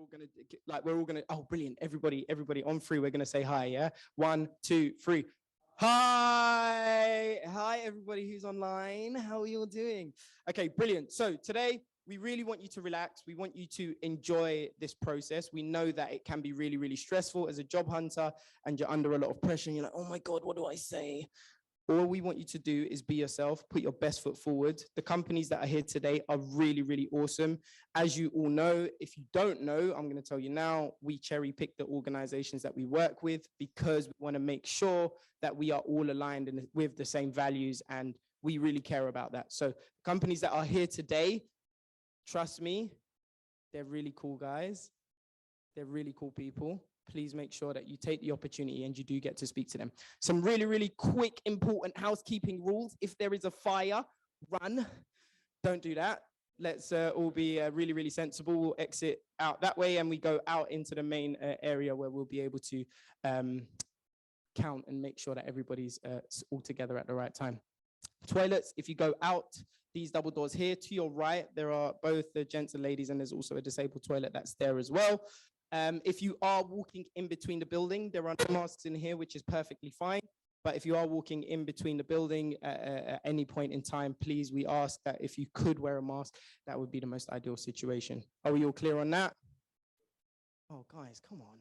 all gonna, oh, brilliant. Everybody on three, we're gonna say hi, yeah? 1, 2, 3. Hi, everybody who's online. How are you all doing? Okay, brilliant. So today, we really want you to relax. We want you to enjoy this process. We know that it can be really, really stressful as a job hunter, and you're under a lot of pressure, and you're like, oh my God, what do I say? All we want you to do is be yourself, put your best foot forward. The companies that are here today are really, really awesome. As you all know, if you don't know, I'm going to tell you now, we cherry pick the organizations that we work with because we want to make sure that we are all aligned with the same values, and we really care about that. So companies that are here today, trust me, they're really cool guys. They're really cool people. Please make sure that you take the opportunity and you do get to speak to them. Some really, really quick, important housekeeping rules. If there is a fire, run. Don't do that. Let's all be really, really sensible. We'll exit out that way, and we go out into the main area where we'll be able to count and make sure that everybody's all together at the right time. Toilets, if you go out these double doors here to your right, there are both the gents and ladies, and there's also a disabled toilet that's there as well. If you are walking in between the building, there are no masks in here, which is perfectly fine. But if you are walking in between the building at any point in time, please, we ask that if you could wear a mask, that would be the most ideal situation. Are we all clear on that? Oh, guys, come on.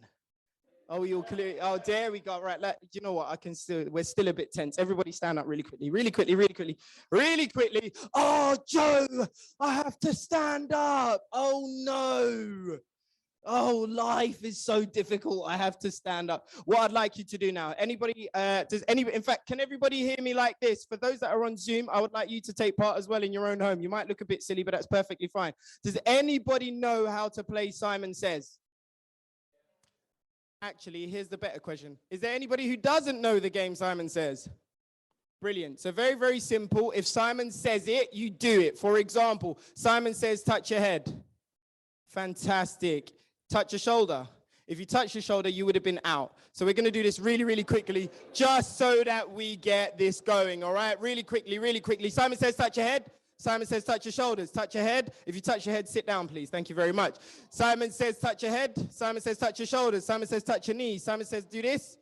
Are we all clear? Oh, there we go. Right, you know what? We're still a bit tense. Everybody stand up really quickly, really quickly, really quickly, really quickly. Oh, Joe, I have to stand up. Oh, no. Oh, life is so difficult. I have to stand up. What I'd like you to do now, anybody, in fact, can everybody hear me like this? For those that are on Zoom, I would like you to take part as well in your own home. You might look a bit silly, but that's perfectly fine. Does anybody know how to play Simon Says? Actually, here's the better question. Is there anybody who doesn't know the game Simon Says? Brilliant. So very, very simple. If Simon says it, you do it. For example, Simon says, touch your head. Fantastic. Touch your shoulder. If you touch your shoulder, you would have been out. So we're going to do this really, really quickly, just so that we get this going, all right? Really quickly, really quickly. Simon says, touch your head. Simon says, touch your shoulders. Touch your head. If you touch your head, sit down, please. Thank you very much. Simon says, touch your head. Simon says, touch your shoulders. Simon says, touch your knees. Simon says, do this.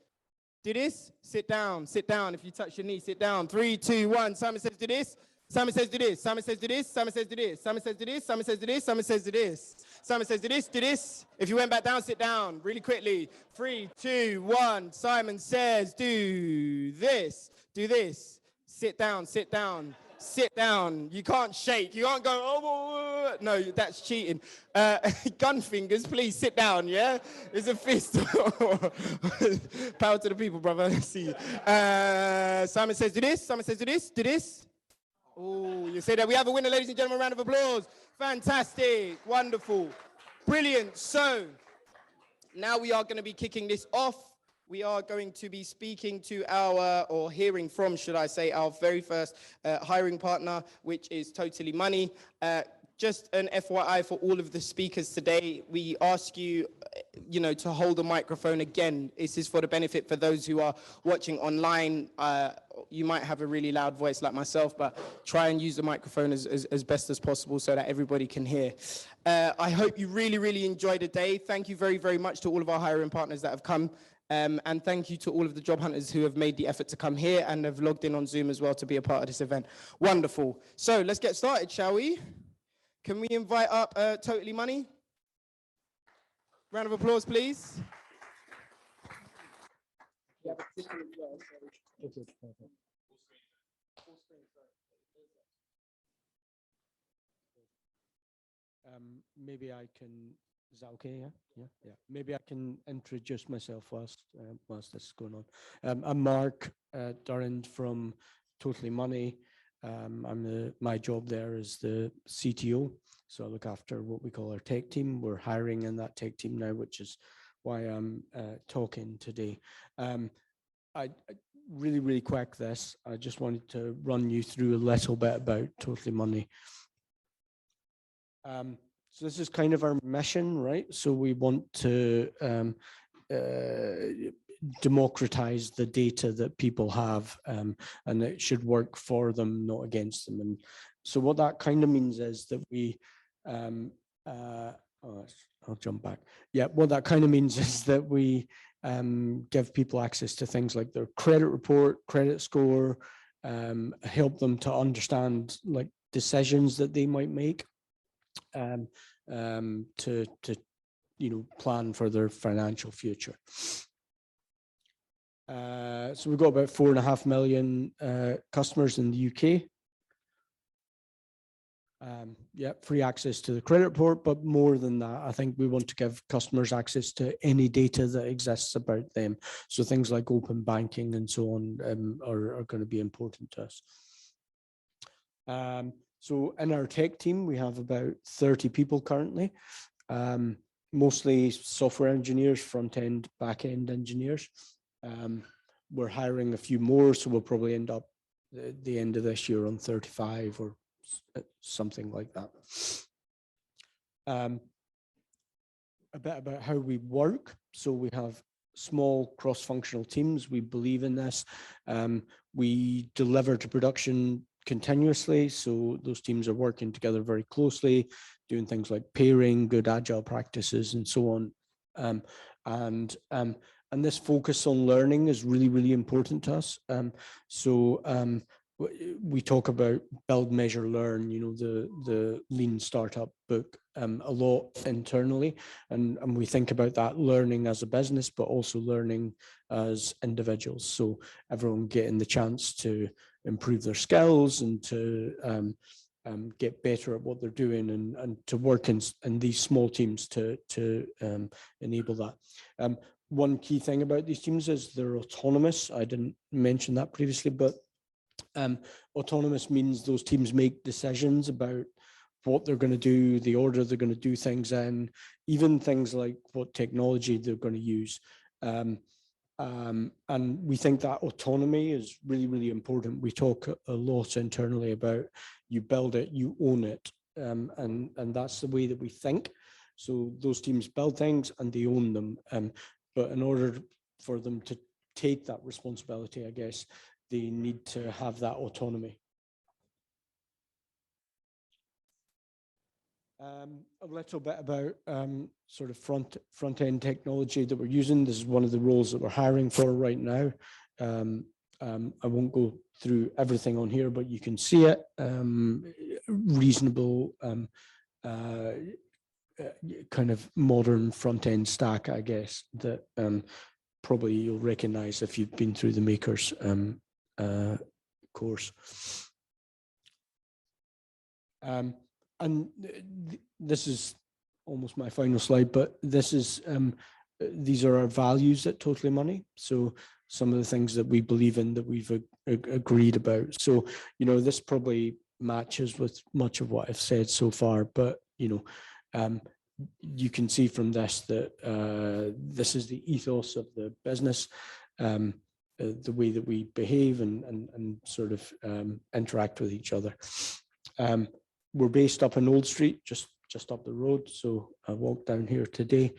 Do this. Sit down. Sit down. If you touch your knee, sit down. 3, 2, 1. Simon says, do this. Simon says, do this. Simon says, do this. Simon says, do this. Simon says, do this. Simon says, do this. Simon says, do this. Simon says, do this, do this. If you went back down, sit down really quickly. 3, 2, 1. Simon says, do this. Do this. Sit down, sit down, sit down. You can't shake. You can't go, oh, no, that's cheating. Gun fingers, please sit down, yeah? It's a fist. Power to the people, brother. Let's see. Simon says, do this. Simon says, do this, do this. Oh, you say that. We have a winner, ladies and gentlemen. Round of applause. Fantastic. Wonderful. Brilliant. So now we are going to be kicking this off. We are going to be speaking to or hearing from, should I say, our very first hiring partner, which is TotallyMoney. Just an FYI for all of the speakers today, we ask you, to hold the microphone again. This is for the benefit for those who are watching online. You might have a really loud voice like myself, but try and use the microphone as best as possible so that everybody can hear. I hope you really, really enjoyed the day. Thank you very, very much to all of our hiring partners that have come. And thank you to all of the job hunters who have made the effort to come here and have logged in on Zoom as well to be a part of this event. Wonderful. So let's get started, shall we? Can we invite up TotallyMoney? Round of applause, please. Maybe I can, is that okay? Yeah. Maybe I can introduce myself whilst this is going on. I'm Mark Durand from TotallyMoney. My job there is the CTO, so I look after what we call our tech team. We're hiring in that tech team now, which is why I'm talking today. I really, really quick this. I just wanted to run you through a little bit about TotallyMoney. So this is kind of our mission, right? So we want to democratize the data that people have, and it should work for them, not against them. And so what that kind of means is that we I'll jump back. Yeah, what that kind of means is that we give people access to things like their credit report, credit score, help them to understand like decisions that they might make, to plan for their financial future. So we've got about 4.5 million customers in the UK. Yeah, free access to the credit report, but more than that, I think we want to give customers access to any data that exists about them. So things like open banking and so on are going to be important to us. So in our tech team, we have about 30 people currently, mostly software engineers, front-end, back-end engineers. We're hiring a few more, so we'll probably end up at the end of this year on 35 or something like that. A bit about how we work. So we have small cross-functional teams. We believe in this. We deliver to production continuously. So those teams are working together very closely, doing things like pairing, good agile practices, and so on. And this focus on learning is really, really important to us. We talk about build, measure, learn, the lean startup book a lot internally. And we think about that learning as a business, but also learning as individuals. So everyone getting the chance to improve their skills and to get better at what they're doing and to work in these small teams to enable that. One key thing about these teams is they're autonomous. I didn't mention that previously, but autonomous means those teams make decisions about what they're going to do, the order they're going to do things in, even things like what technology they're going to use. And we think that autonomy is really, really important. We talk a lot internally about you build it, you own it. And that's the way that we think. So those teams build things and they own them. But in order for them to take that responsibility, I guess, they need to have that autonomy. A little bit about sort of front-end technology that we're using. This is one of the roles that we're hiring for right now. I won't go through everything on here, but you can see it. Reasonable kind of modern front-end stack, I guess, that probably you'll recognize if you've been through the Makers course. And this is almost my final slide, but this is these are our values at TotallyMoney. So some of the things that we believe in that we've agreed about. So, this probably matches with much of what I've said so far, but, you can see from this that this is the ethos of the business, the way that we behave and sort of interact with each other. We're based up in Old Street, just up the road. So I walked down here today.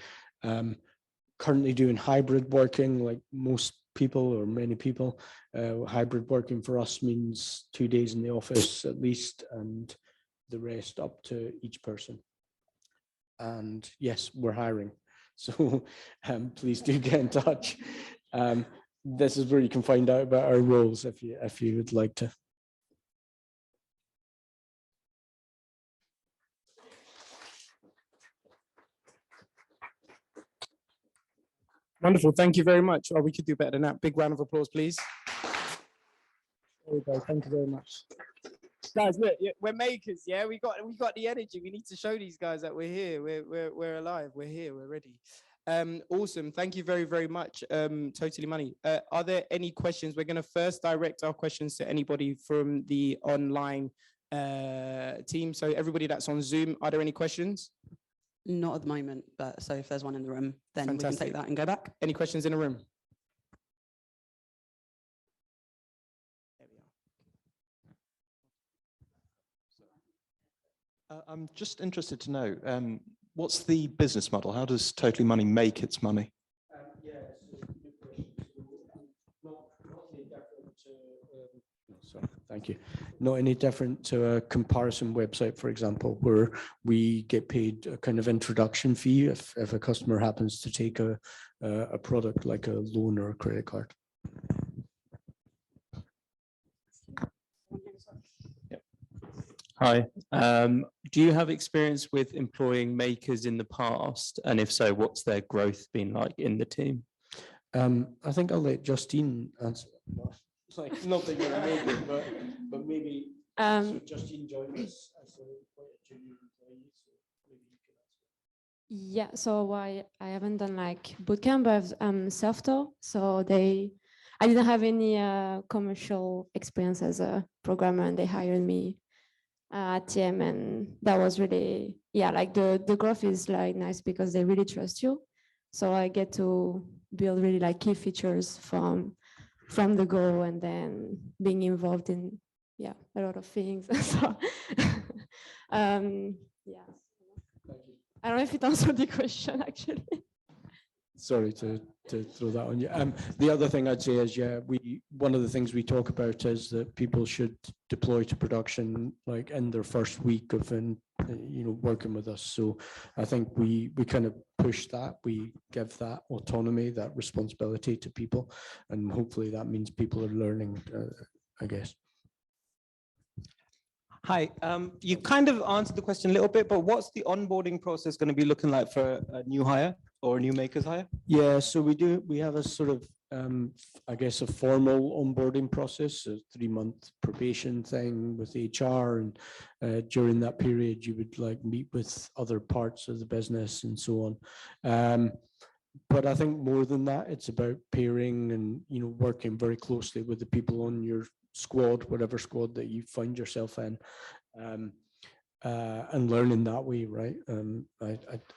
Currently doing hybrid working, like most people or many people. Hybrid working for us means 2 days in the office at least, and the rest up to each person. And yes, we're hiring. So please do get in touch. This is where you can find out about our roles if you would like to. Wonderful. Thank you very much. Oh, we could do better than that. Big round of applause, please. There we go. Thank you very much. Guys, look, we're makers, yeah? We got the energy. We need to show these guys that we're here. We're alive. We're here. We're ready. Awesome. Thank you very, very much. TotallyMoney. Are there any questions? We're going to first direct our questions to anybody from the online team. So everybody that's on Zoom, are there any questions? Not at the moment, but so if there's one in the room, then Fantastic. we can take that and go back. Any questions in the room? There we are. I'm just interested to know, what's the business model? How does TotallyMoney make its money? Yeah, it's a good question. So, not any different to, sorry, Thank you. Not any different to a comparison website, for example, where we get paid a kind of introduction fee if a customer happens to take a product like a loan or a credit card. Hi. Do you have experience with employing makers in the past? And if so, what's their growth been like in the team? I think I'll let Justine answer. It's like not that you're a maker, but maybe so Justine joined us as quite a junior employee, so maybe you can answer. Yeah, so I haven't done like bootcamp, but I've self-taught. So I didn't have any commercial experience as a programmer, and they hired me at TM, and that was really, yeah, like the growth is like nice because they really trust you. So I get to build really like key features from the go, and then being involved in, yeah, a lot of things. So yeah. I don't know if it answered the question, actually. Sorry to throw that on you. The other thing I'd say is, yeah, one of the things we talk about is that people should deploy to production like in their first week of working with us. So I think we kind of push that. We give that autonomy, that responsibility to people, and hopefully that means people are learning, I guess. Hi, you kind of answered the question a little bit, but what's the onboarding process going to be looking like for a new hire or a new makers hire? Yeah, so we have a sort of, I guess, a formal onboarding process, a 3-month probation thing with HR. And during that period, you would like meet with other parts of the business and so on. But I think more than that, it's about pairing and, working very closely with the people on your squad, whatever squad that you find yourself in, and learning that way, right?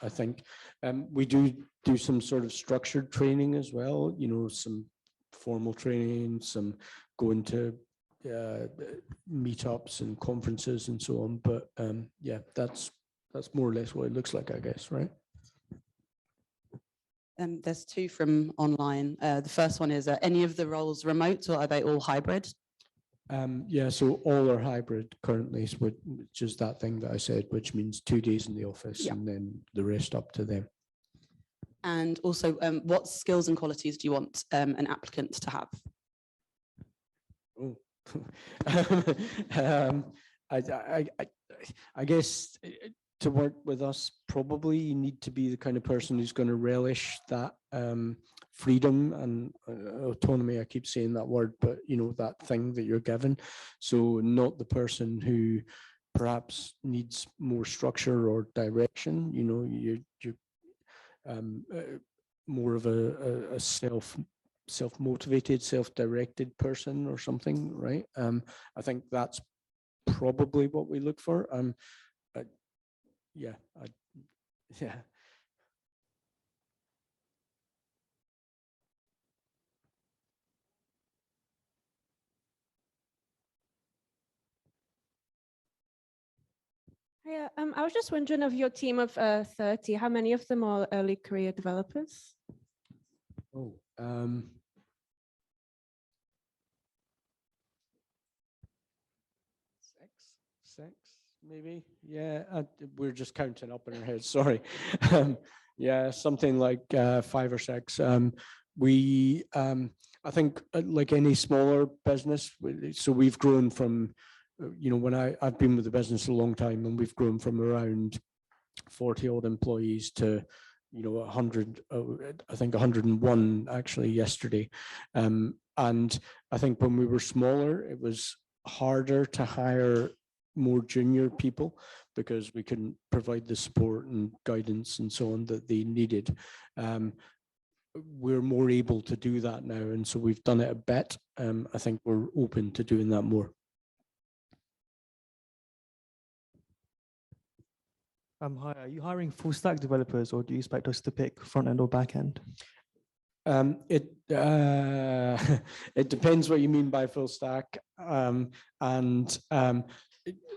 I think we do some sort of structured training as well, some formal training, some going to meetups and conferences and so on. But yeah, that's more or less what it looks like, I guess, right? There's 2 from online. The first one is, any of the roles remote, or are they all hybrid? Yeah, so all are hybrid currently, which is that thing that I said, which means 2 days in the office and then the rest up to them. And also, what skills and qualities do you want an applicant to have? Oh, I guess to work with us, probably you need to be the kind of person who's going to relish that freedom and autonomy. I keep saying that word, but that thing that you're given. So not the person who perhaps needs more structure or direction. You're more of a self-motivated, self-directed person or something, right? I think that's probably what we look for. Yeah. Yeah, I was just wondering, of your team of 30, how many of them are early career developers? Oh, six, maybe. Yeah, we're just counting up in our heads. Sorry. Yeah, something like 5 or 6. I think like any smaller business, so we've grown from, when I've been with the business a long time, and we've grown from around 40 odd employees to 100, I think 101 actually yesterday. And I think when we were smaller, it was harder to hire more junior people because we couldn't provide the support and guidance and so on that they needed. We're more able to do that now, and so we've done it a bit. I think we're open to doing that more. Hi, are you hiring full stack developers, or do you expect us to pick front end or back end? It depends what you mean by full stack, and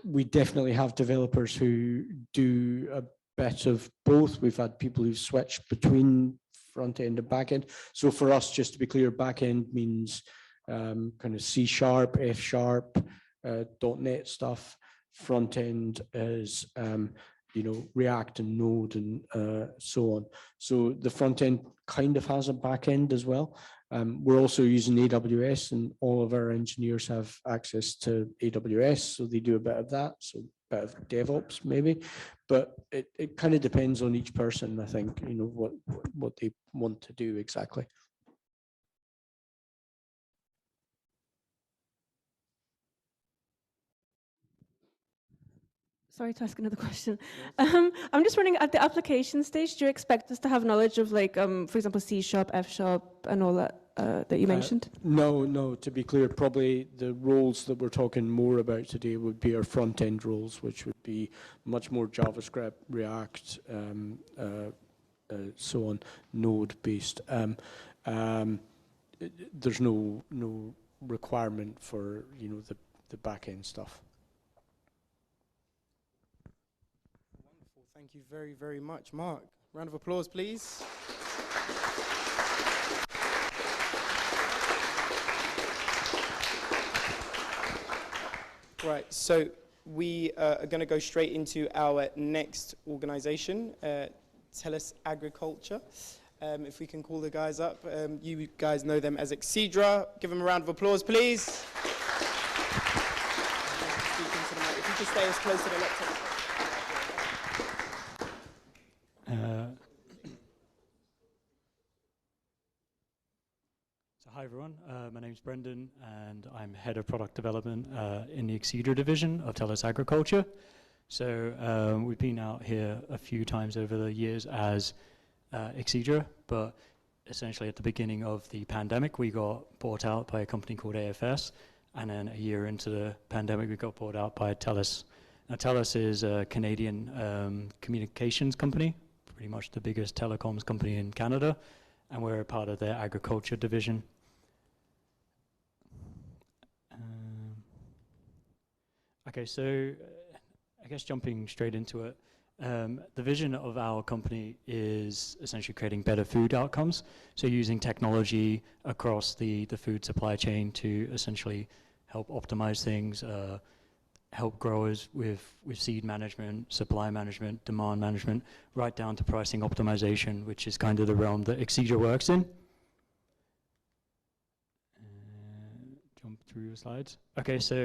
we definitely have developers who do a bit of both. We've had people who've switched between front end and back end. So for us, just to be clear, back end means kind of C#, F#, .NET stuff. Front end is React and Node and so on. So the front end kind of has a back end as well. We're also using AWS, and all of our engineers have access to AWS, so they do a bit of that. So a bit of DevOps maybe, but it kind of depends on each person, I think, what they want to do exactly. Sorry to ask another question. I'm just wondering, at the application stage, do you expect us to have knowledge of, like, for example, C#, F#, and all that that you mentioned? No, to be clear, probably the roles that we're talking more about today would be our front-end roles, which would be much more JavaScript, React, so on, Node-based. There's no requirement for, the back-end stuff. Thank you very, very much, Mark. Round of applause, please. Right, so we are going to go straight into our next organization, Telus Agriculture. If we can call the guys up. You guys know them as Exedra. Give them a round of applause, please. If you just stay as close to the laptop. So hi everyone, my name's Brendan and I'm head of product development in the Exedra division of Telus Agriculture. So we've been out here a few times over the years as Exedra, but essentially at the beginning of the pandemic we got bought out by a company called AFS, and then a year into the pandemic we got bought out by Telus. Now Telus is a Canadian communications company, pretty much the biggest telecoms company in Canada, and we're a part of their agriculture division. Okay, so I guess jumping straight into it, the vision of our company is essentially creating better food outcomes. So using technology across the food supply chain to essentially help optimize things, help growers with seed management, supply management, demand management, right down to pricing optimization, which is kind of the realm that Exedra works in. Jump through your slides. Okay, so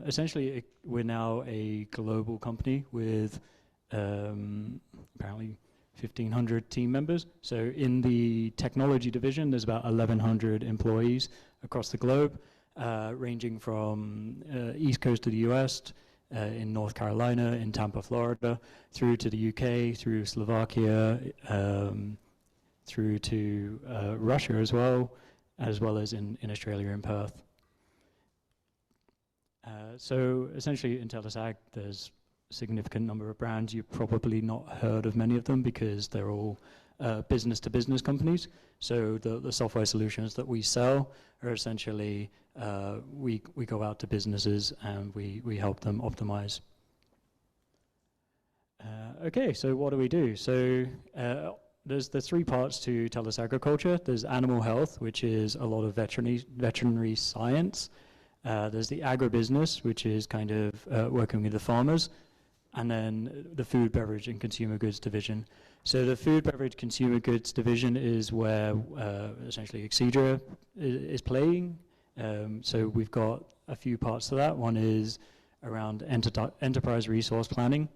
essentially we're now a global company with apparently 1,500 team members. So in the technology division, there's about 1,100 employees across the globe. Ranging from East Coast of the US, in North Carolina, in Tampa, Florida, through to the UK, through Slovakia, through to Russia as well as in Australia in Perth. So essentially in Telus Ag, there's a significant number of brands. You've probably not heard of many of them because they're all business-to-business companies. So the software solutions that we sell are essentially, we go out to businesses and we help them optimize. Okay, so what do we do? So there's the three parts to Telus Agriculture. There's animal health, which is a lot of veterinary science. There's the agribusiness, which is kind of working with the farmers. And then the food, beverage, and consumer goods division. So the food, beverage, consumer goods division is where essentially Exedra is playing. So we've got a few parts to that. One is around enterprise resource planning.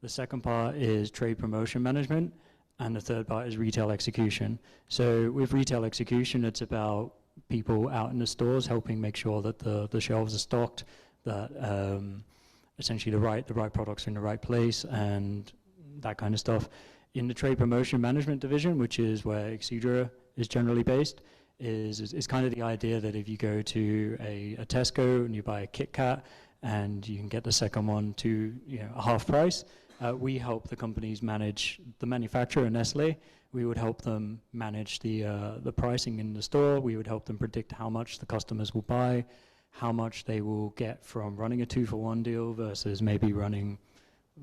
The second part is trade promotion management. And the third part is retail execution. So with retail execution, it's about people out in the stores helping make sure that the shelves are stocked, that essentially the right products are in the right place and that kind of stuff. In the trade promotion management division, which is where Exedra is generally based, is kind of the idea that if you go to a Tesco and you buy a Kit Kat and you can get the second one to a half price, we help the companies manage the manufacturer, Nestle. We would help them manage the pricing in the store. We would help them predict how much the customers will buy, how much they will get from running a 2-for-1 deal versus maybe running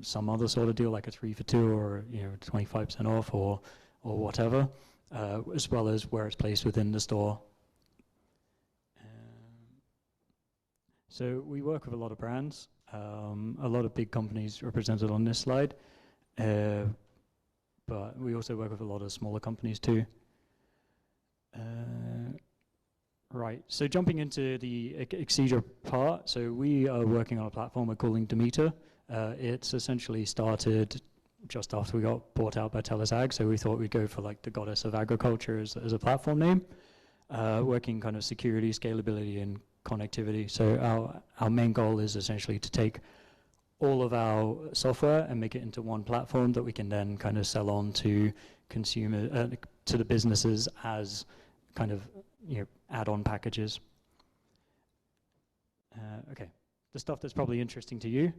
some other sort of deal like a 3-for-2 or 25% off or whatever, as well as where it's placed within the store. So we work with a lot of brands, a lot of big companies represented on this slide, but we also work with a lot of smaller companies too. Right, so jumping into the Exceedra part, so we are working on a platform we're calling Demeter. It's essentially started just after we got bought out by Telus Ag, so we thought we'd go for like the goddess of agriculture as a platform name, working kind of security, scalability, and connectivity. So our main goal is essentially to take all of our software and make it into one platform that we can then kind of sell on to consumer, to the businesses as kind of, you know, add-on packages. Okay, the stuff that's probably interesting to you.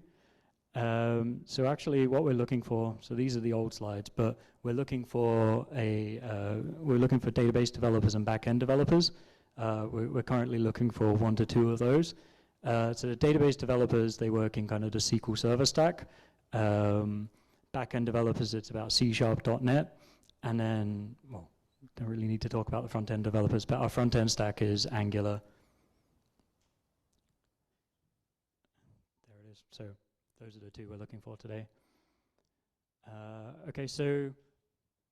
So actually what we're looking for, so these are the old slides, but we're looking for database developers and back-end developers. We're currently looking for 1 to 2 of those. So the database developers, they work in kind of the SQL Server stack. Back-end developers, it's about C#.NET. And then, well, don't really need to talk about the front-end developers, but our front-end stack is Angular. There it is. So those are the 2 we're looking for today. Okay, so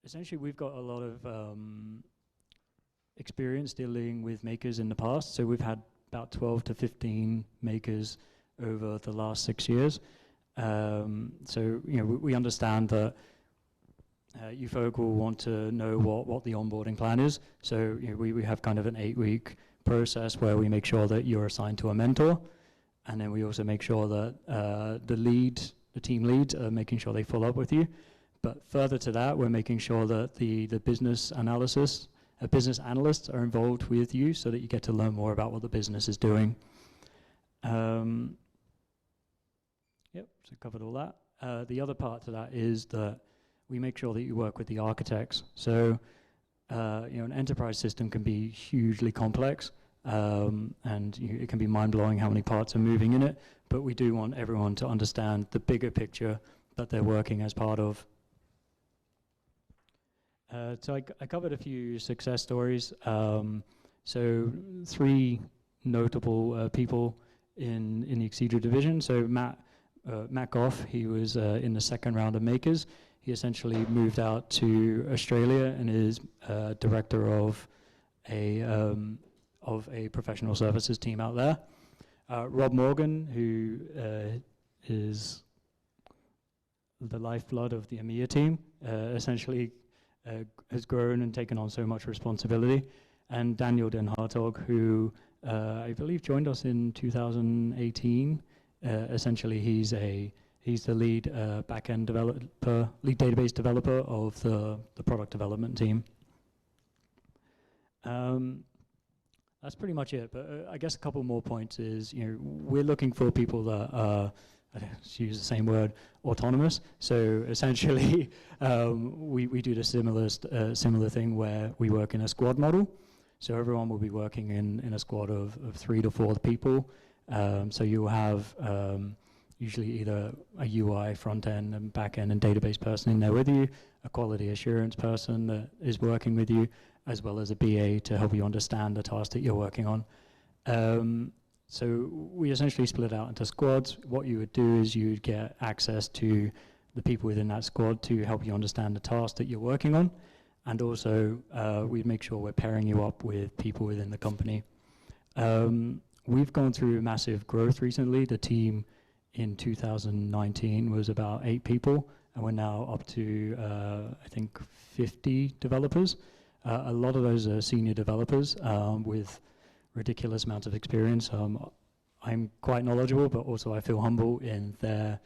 essentially we've got a lot of experience dealing with makers in the past. So we've had about 12 to 15 makers over the last 6 years. So, you know, we understand that you folk will want to know what the onboarding plan is. So, you know, we have kind of an 8-week process where we make sure that you're assigned to a mentor. And then we also make sure that the team leads are making sure they follow up with you. But further to that, we're making sure that the business analysts are involved with you so that you get to learn more about what the business is doing. Yep, so covered all that. The other part to that is that we make sure that you work with the architects. So, you know, an enterprise system can be hugely complex, and it can be mind-blowing how many parts are moving in it, but we do want everyone to understand the bigger picture that they're working as part of. So I covered a few success stories. So 3 notable people in the Exceedra division. So Matt Goff, he was in the 2nd round of makers. He essentially moved out to Australia and is director of a professional services team out there. Rob Morgan, who is the lifeblood of the EMEA team, essentially has grown and taken on so much responsibility. And Daniel Den Hartog, who I believe joined us in 2018. Essentially, he's the lead back-end developer, lead database developer of the product development team. That's pretty much it. But I guess a couple more points is, you know, we're looking for people that are, I don't use the same word, autonomous. So essentially, we do the similar thing where we work in a squad model. So everyone will be working in a squad of 3 to 4 people. So you'll have usually either a UI, front end, and back end, and database person in there with you, a quality assurance person that is working with you, as well as a BA to help you understand the task that you're working on. So we essentially split out into squads. What you would do is you'd get access to the people within that squad to help you understand the task that you're working on. And also, we'd make sure we're pairing you up with people within the company. We've gone through massive growth recently. The team in 2019 was about 8 people, and we're now up to, I think, 50 developers. A lot of those are senior developers with ridiculous amounts of experience. I'm quite knowledgeable, but also I feel humble in their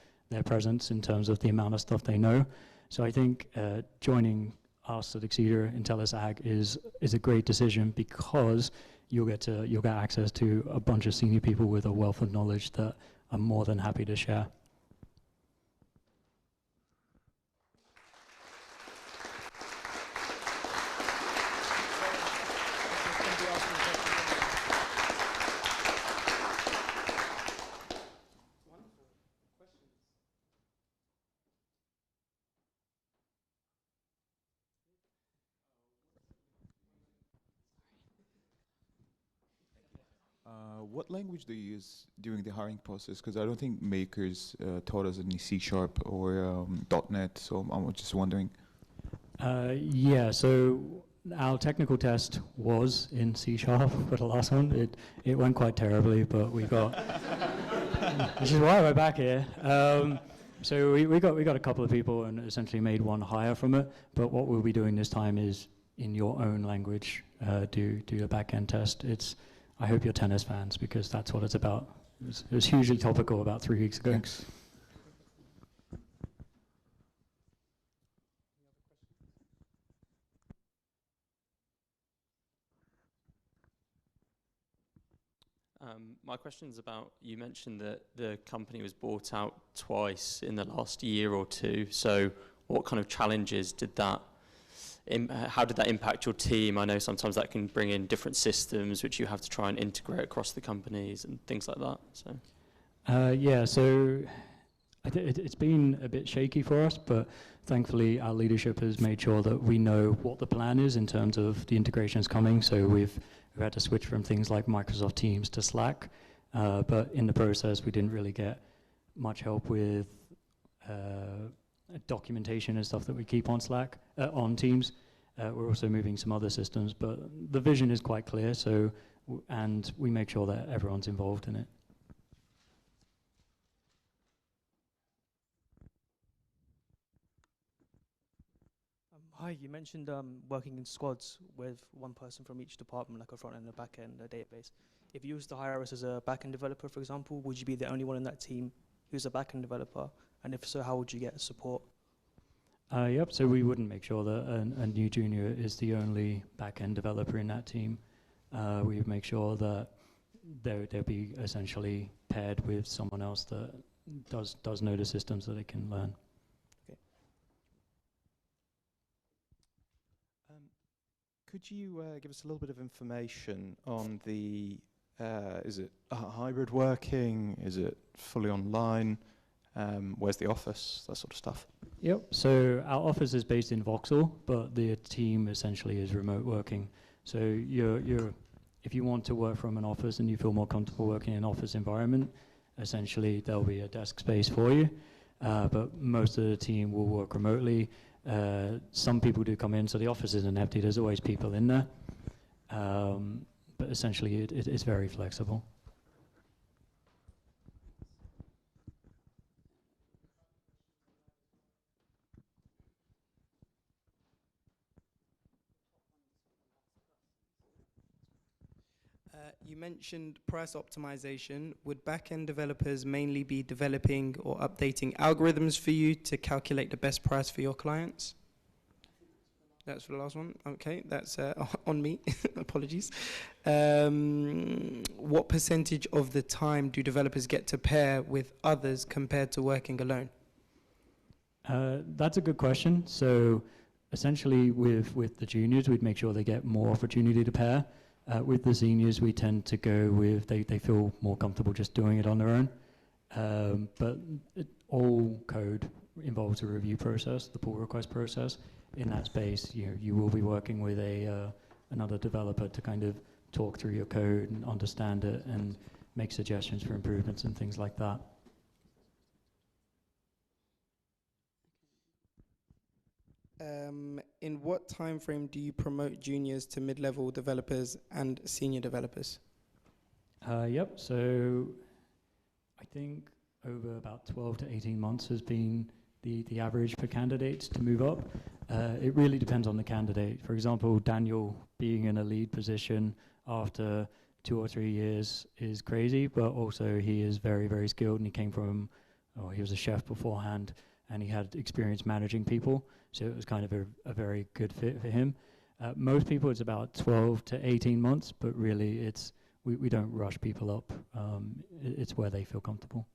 presence in terms of the amount of stuff they know. So I think joining us at Exceedra in Telus Ag is a great decision, because you'll get access to a bunch of senior people with a wealth of knowledge that I'm more than happy to share. What language do you use during the hiring process? Because I don't think makers taught us any C# or .NET, so I'm just wondering. Yeah, so our technical test was in C# for the last one. It went quite terribly, but we got, which is why we're back here. So we got a couple of people and essentially made one hire from it. But what we'll be doing this time is in your own language, do a back-end test. I hope you're tennis fans because that's what it's about. It was hugely topical about 3 weeks ago. Thanks. My question is about, you mentioned that the company was bought out twice in the last year or two. So what kind of challenges did that, how did that impact your team? I know sometimes that can bring in different systems which you have to try and integrate across the companies and things like that. So yeah, so it's been a bit shaky for us, but thankfully our leadership has made sure that we know what the plan is in terms of the integrations coming. So we've had to switch from things like Microsoft Teams to Slack, but in the process we didn't really get much help with documentation and stuff that we keep on Slack, on Teams. We're also moving some other systems, but the vision is quite clear, so and we make sure that everyone's involved in it. Hi, you mentioned working in squads with one person from each department, like a front end, a back end, a database. If you was to hire us as a back end developer, for example, would you be the only one in that team who's a back end developer? And if so, how would you get support? Yep, so we wouldn't make sure that a new junior is the only back end developer in that team. We would make sure that they'll be essentially paired with someone else that does know the systems that they can learn. Could you give us a little bit of information on the, is it hybrid working? Is it fully online? Where's the office? That sort of stuff. Yep, so our office is based in Vauxhall, but the team essentially is remote working. So if you want to work from an office and you feel more comfortable working in an office environment, essentially there'll be a desk space for you. But most of the team will work remotely. Some people do come in, so the office isn't empty. There's always people in there. But essentially, it's very flexible. You mentioned price optimization. Would back-end developers mainly be developing or updating algorithms for you to calculate the best price for your clients? That's for the last one. Okay, that's on me. Apologies. What percentage of the time do developers get to pair with others compared to working alone? That's a good question. So essentially with the juniors, we'd make sure they get more opportunity to pair. With the seniors, we tend to go with, they feel more comfortable just doing it on their own. But all code involves a review process, the pull request process. In that space, you will be working with another developer to kind of talk through your code and understand it and make suggestions for improvements and things like that. In what time frame do you promote juniors to mid-level developers and senior developers? Yep, so I think over about 12 to 18 months has been the average for candidates to move up. It really depends on the candidate. For example, Daniel being in a lead position after 2 or 3 years is crazy, but also he is very, very skilled, and he came from, he was a chef beforehand, and he had experience managing people, so it was kind of a very good fit for him. Most people, it's about 12 to 18 months, but really we don't rush people up. It's where they feel comfortable.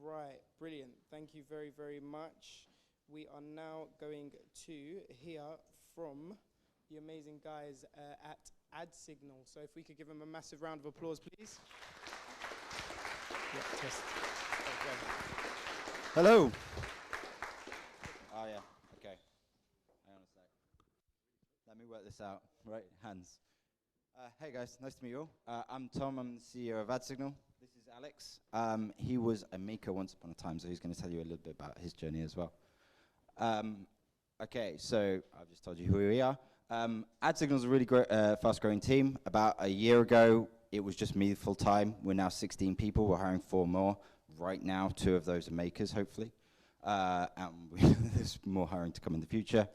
Right, brilliant. Thank you very, very much. We are now going to hear from the amazing guys at AdSignal. So if we could give them a massive round of applause, please. Yeah, test. Okay. Hello. Oh yeah, okay. Hang on a sec. Let me work this out. Right, hands. Hey guys, nice to meet you all. I'm Tom, I'm the CEO of AdSignal. This is Alex. He was a maker once upon a time, so he's going to tell you a little bit about his journey as well. Okay, so I've just told you who we are. AdSignal is a really great, fast-growing team. About a year ago, it was just me full-time. We're now 16 people. We're hiring 4 more. Right now, 2 of those are makers, hopefully. And there's more hiring to come in the future.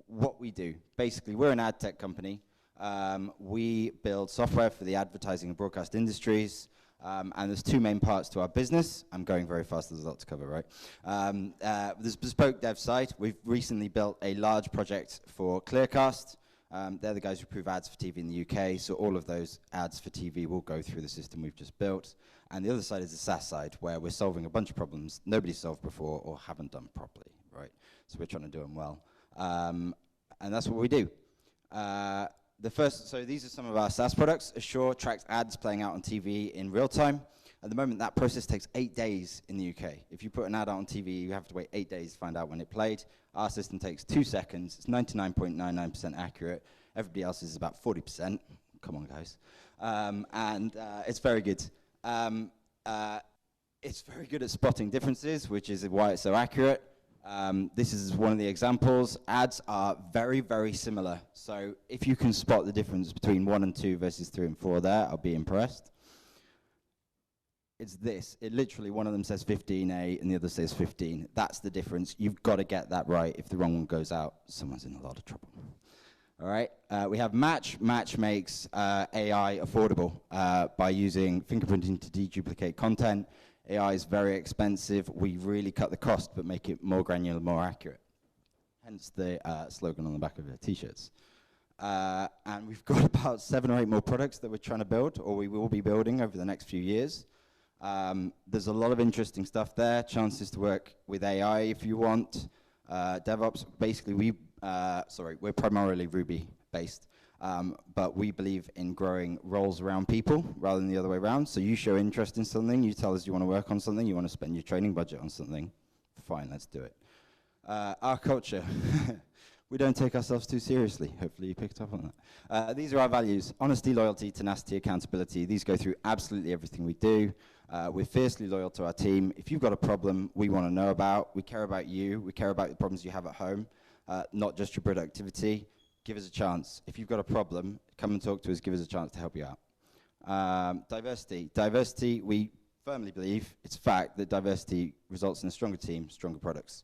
What we do, basically, we're an ad tech company. We build software for the advertising and broadcast industries. And there's 2 main parts to our business. I'm going very fast, there's a lot to cover, right? There's bespoke dev side. We've recently built a large project for ClearScore. They're the guys who approve ads for TV in the UK, so all of those ads for TV will go through the system we've just built. And the other side is the SaaS side, where we're solving a bunch of problems nobody's solved before or haven't done properly, right? So we're trying to do them well. And that's what we do. So these are some of our SaaS products. Assure tracks ads playing out on TV in real time. At the moment, that process takes 8 days in the UK. If you put an ad out on TV, you have to wait 8 days to find out when it played. Our system takes 2 seconds. It's 99.99% accurate. Everybody else is about 40%. Come on, guys. It's very good. It's very good at spotting differences, which is why it's so accurate. This is one of the examples. Ads are very, very similar. So if you can spot the difference between 1 and 2 versus 3 and 4 there, I'll be impressed. It's this. It literally, one of them says 15A and the other says 15. That's the difference. You've got to get that right. If the wrong one goes out, someone's in a lot of trouble. All right. We have Match. Match makes AI affordable by using fingerprinting to deduplicate content. AI is very expensive. We really cut the cost, but make it more granular, more accurate. Hence the slogan on the back of the t-shirts. And we've got about 7 or 8 more products that we're trying to build, or we will be building over the next few years. There's a lot of interesting stuff there. Chances to work with AI if you want. DevOps, basically, we're primarily Ruby based. But we believe in growing roles around people rather than the other way around. So you show interest in something, you tell us you want to work on something, you want to spend your training budget on something. Fine, let's do it. Our culture. We don't take ourselves too seriously. Hopefully you picked up on that. These are our values: honesty, loyalty, tenacity, accountability. These go through absolutely everything we do. We're fiercely loyal to our team. If you've got a problem we want to know about, we care about you, we care about the problems you have at home, not just your productivity. Give us a chance. If you've got a problem, come and talk to us, give us a chance to help you out. Diversity. Diversity, we firmly believe, it's a fact, that diversity results in a stronger team, stronger products.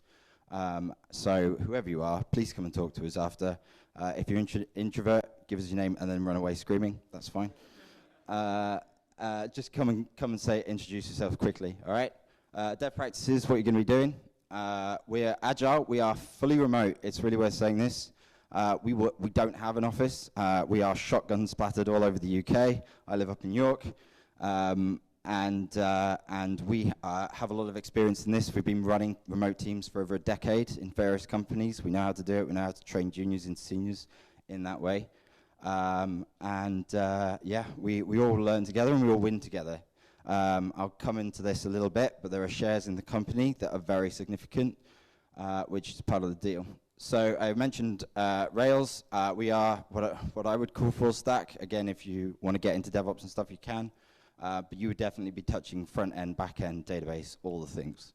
So whoever you are, please come and talk to us after. If you're introvert, give us your name and then run away screaming. That's fine. Just come and introduce yourself quickly, all right? Dev practices, what you're going to be doing. We're agile. We are fully remote. It's really worth saying this. We don't have an office. We are shotgun splattered all over the UK. I live up in York. And we have a lot of experience in this. We've been running remote teams for over a decade in various companies. We know how to do it. We know how to train juniors into seniors in that way. Yeah, we all learn together and we all win together. I'll come into this a little bit, but there are shares in the company that are very significant, which is part of the deal. So I mentioned Rails. We are what I would call full stack. Again, if you want to get into DevOps and stuff, you can. But you would definitely be touching front end, back end, database, all the things.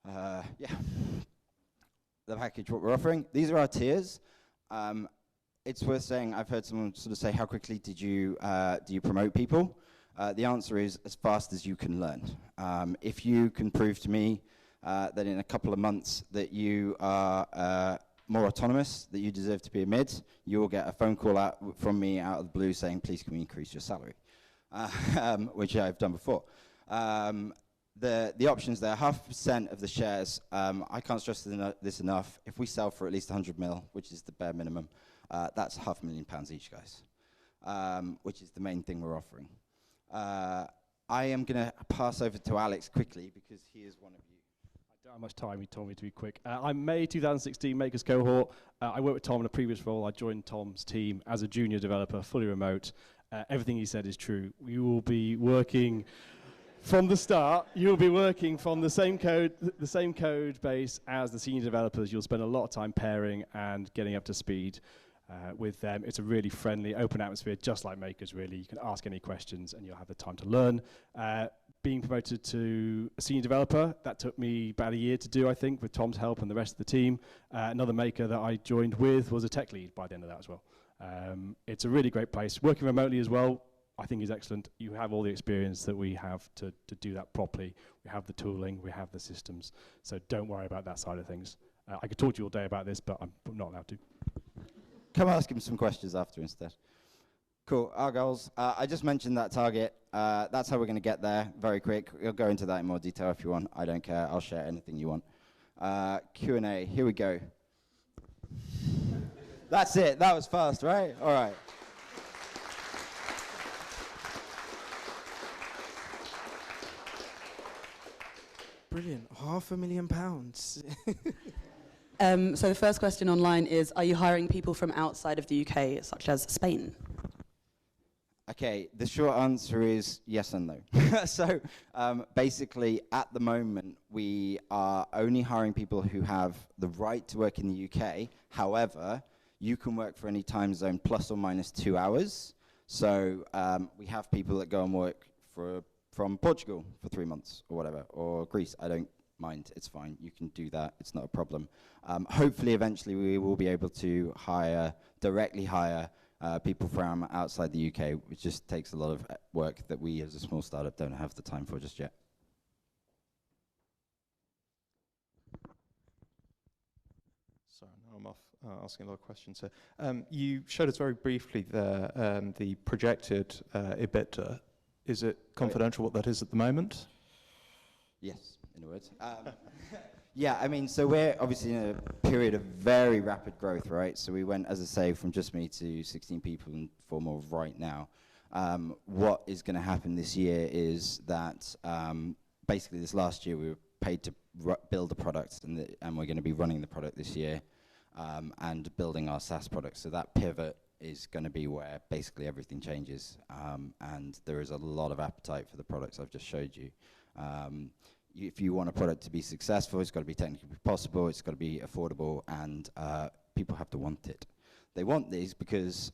Yeah. The package, what we're offering. These are our tiers. It's worth saying, I've heard someone sort of say, how quickly do you promote people? The answer is as fast as you can learn. If you can prove to me that in a couple of months that you are more autonomous, that you deserve to be a mid, you will get a phone call out from me out of the blue saying, please can we increase your salary? Which I've done before. The options there, 0.5% of the shares, I can't stress this enough. If we sell for at least 100 mil, which is the bare minimum, that's £500,000 each, guys, which is the main thing we're offering. I am going to pass over to Alex quickly because he is one of you. don't have much time. He told me to be quick. I'm May 2016 Makers cohort. I worked with Tom in a previous role. I joined Tom's team as a junior developer, fully remote. Everything he said is true. We will be working from the start. You'll be working from the same code base as the senior developers. You'll spend a lot of time pairing and getting up to speed with them. It's a really friendly, open atmosphere, just like Makers, really. You can ask any questions and you'll have the time to learn. Being promoted to a senior developer, that took me about a year to do, I think, with Tom's help and the rest of the team. Another maker that I joined with was a tech lead by the end of that as well. It's a really great place. Working remotely as well, I think is excellent. You have all the experience that we have to do that properly. We have the tooling, we have the systems. So don't worry about that side of things. I could talk to you all day about this, but I'm not allowed to. Come ask him some questions after instead. Cool, our goals. I just mentioned that target. That's how we're going to get there very quick. We'll go into that in more detail if you want. I don't care. I'll share anything you want. Q&A, here we go. That's it. That was fast, right? All right. Brilliant. £500,000. So the first question online is, are you hiring people from outside of the UK, such as Spain? Okay, the short answer is yes and no. So basically, at the moment, we are only hiring people who have the right to work in the UK. However, you can work for any time zone plus or minus 2 hours. So we have people that go and work from Portugal for 3 months or whatever, or Greece. I don't mind, it's fine. You can do that, it's not a problem. Hopefully, eventually, we will be able to directly hire people from outside the UK, which just takes a lot of work that we as a small startup don't have the time for just yet. Sorry, now I'm off asking a lot of questions here. You showed us very briefly the projected EBITDA. Is it confidential what that is at the moment? Yes, in a word. Yeah, I mean, so we're obviously in a period of very rapid growth, right? So we went, as I say, from just me to 16 people and 4 more right now. What is going to happen this year is that basically this last year we were paid to build a product, and we're going to be running the product this year and building our SaaS product. So that pivot is going to be where basically everything changes, and there is a lot of appetite for the products I've just showed you. If you want a product to be successful, it's got to be technically possible, it's got to be affordable, and people have to want it. They want these because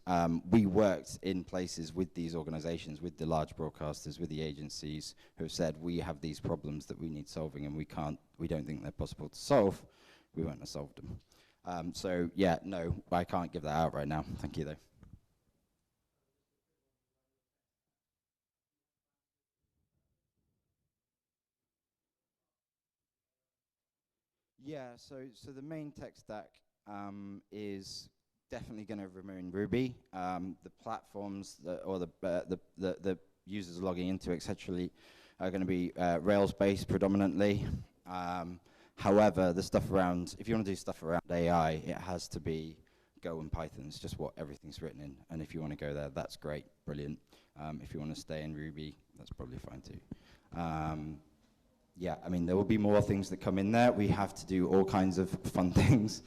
we worked in places with these organizations, with the large broadcasters, with the agencies who have said, we have these problems that we need solving and we don't think they're possible to solve. We won't have solved them. So yeah, no, I can't give that out right now. Thank you though. Yeah, so the main tech stack is definitely going to remain Ruby. The platforms or the users logging into etc. are going to be Rails-based predominantly. However, the stuff around, if you want to do stuff around AI, it has to be Go and Python. It's just what everything's written in. And if you want to go there, that's great, brilliant. If you want to stay in Ruby, that's probably fine too. Yeah, I mean, there will be more things that come in there. We have to do all kinds of fun things.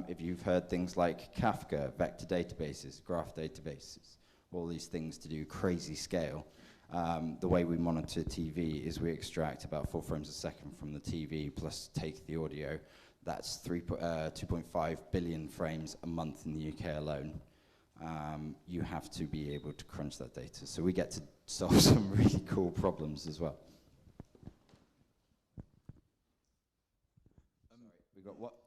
If you've heard things like Kafka, vector databases, graph databases, all these things to do crazy scale. The way we monitor TV is we extract about 4 frames a second from the TV, plus take the audio. That's 2.5 billion frames a month in the UK alone. You have to be able to crunch that data. So we get to solve some really cool problems as well.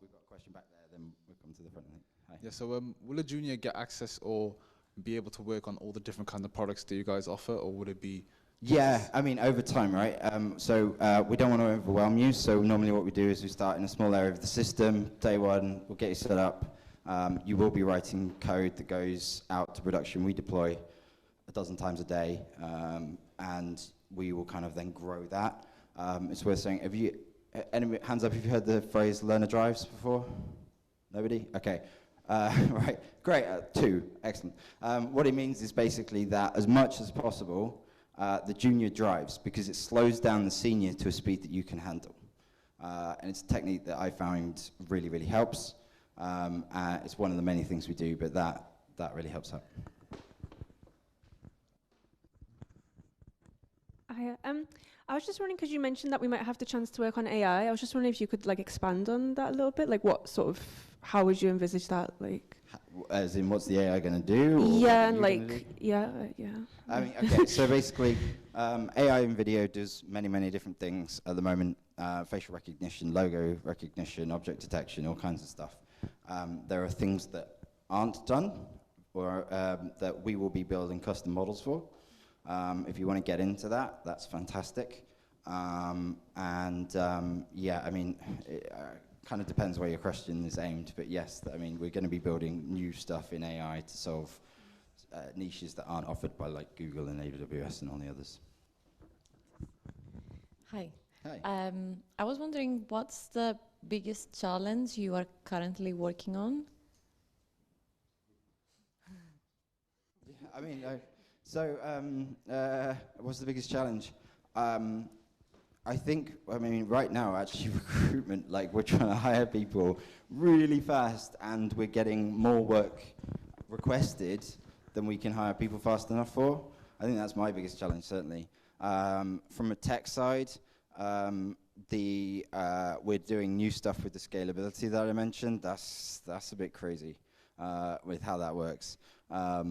We've got a question back there, then we'll come to the front. Hi. Yeah, so will a junior get access or be able to work on all the different kinds of products that you guys offer, or would it be? Yeah, I mean, over time, right? We don't want to overwhelm you, so normally what we do is we start in a small area of the system. Day one, we'll get you set up. You will be writing code that goes out to production. We deploy 12 times a day, and we will kind of then grow that. It's worth saying, hands up if you've heard the phrase learner drives before? Nobody? Okay. Right, great, 2, excellent. What it means is basically that as much as possible, the junior drives, because it slows down the senior to a speed that you can handle. And it's a technique that I found really, really helps. It's one of the many things we do, but that really helps out. I was just wondering, because you mentioned that we might have the chance to work on AI. I was just wondering if you could like expand on that a little bit. Like, what sort of, how would you envisage that? Like, as in, what's the AI going to do? Or yeah, and like, yeah. I mean, okay. So basically, AI in video does many, many different things at the moment. Facial recognition, logo recognition, object detection, all kinds of stuff. There are things that aren't done, or that we will be building custom models for. If you want to get into that, that's fantastic. Yeah, I mean, it kind of depends where your question is aimed, but yes, I mean, we're going to be building new stuff in AI to solve niches that aren't offered by like Google and AWS and all the others. Hi. Hi. I was wondering, what's the biggest challenge you are currently working on? Yeah, I mean, what's the biggest challenge? I think, I mean, right now, actually, recruitment, like, we're trying to hire people really fast, and we're getting more work requested than we can hire people fast enough for. I think that's my biggest challenge, certainly. From a tech side, we're doing new stuff with the scalability that I mentioned. That's a bit crazy with how that works. I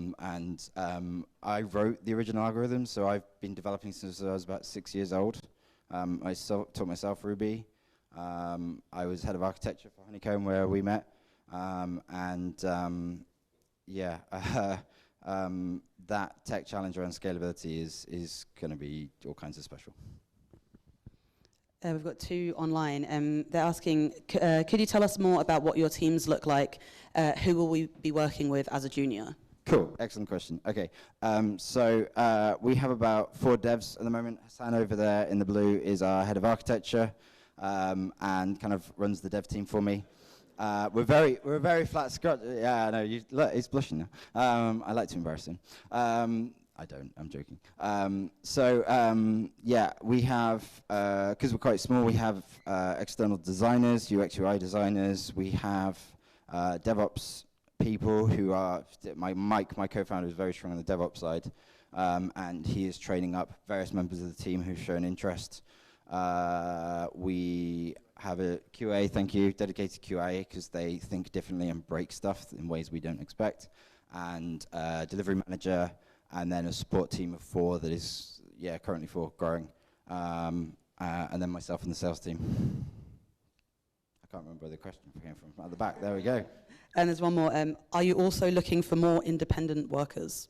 wrote the original algorithm, so I've been developing since I was about 6 years old. I taught myself Ruby. I was head of architecture for Honeycomb, where we met. That tech challenge around scalability is going to be all kinds of special. We've got two online. They're asking, could you tell us more about what your teams look like? Who will we be working with as a junior? Cool, excellent question. Okay, we have about 4 devs at the moment. Hassan over there in the blue is our head of architecture, and kind of runs the dev team for me. We're a very flat scrub. Yeah, I know. Look, he's blushing now. I like to embarrass him. I don't. I'm joking. Yeah, we have, because we're quite small, we have external designers, UX UI designers. We have DevOps people who are, Mike, my co-founder, is very strong on the DevOps side, and he is training up various members of the team who've shown interest. We have a QA, thank you, dedicated QA, because they think differently and break stuff in ways we don't expect, and delivery manager, and then a support team of 4 that is, currently 4, growing, and then myself and the sales team. I can't remember where the question came from. At the back, there we go. And there's one more. Are you also looking for more independent workers?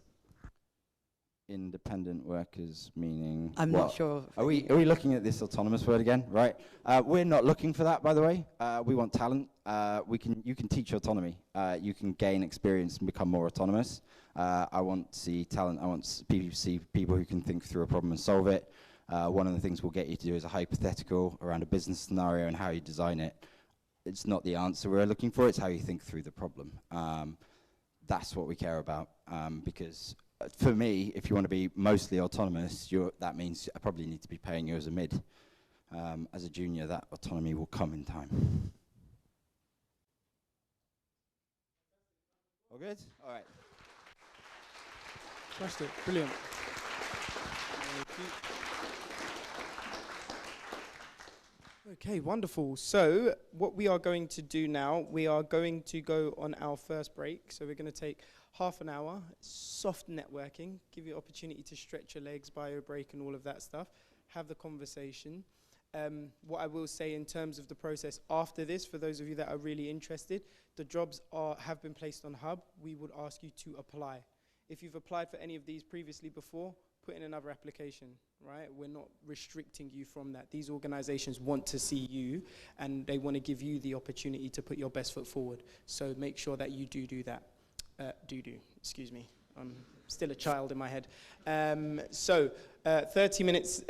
Independent workers, meaning I'm not sure. Are we looking at this autonomous word again? Right. We're not looking for that, by the way. We want talent. You can teach autonomy. You can gain experience and become more autonomous. I want to see talent. I want to see people who can think through a problem and solve it. One of the things we'll get you to do is a hypothetical around a business scenario and how you design it. It's not the answer we're looking for, it's how you think through the problem. That's what we care about, because for me, if you want to be mostly autonomous, that means I probably need to be paying you as a mid. As a junior, that autonomy will come in time. All good? All right. Fantastic, brilliant. Okay, wonderful. So what we are going to do now, we are going to go on our first break. So we're going to take half an hour, soft networking, give you opportunity to stretch your legs, bio break and all of that stuff, have the conversation. What I will say in terms of the process after this, for those of you that are really interested, the jobs have been placed on Hub. We would ask you to apply. If you've applied for any of these previously before, put in another application, right? We're not restricting you from that. These organizations want to see you, and they want to give you the opportunity to put your best foot forward. So make sure that you do that. Excuse me. I'm still a child in my head. 30 minutes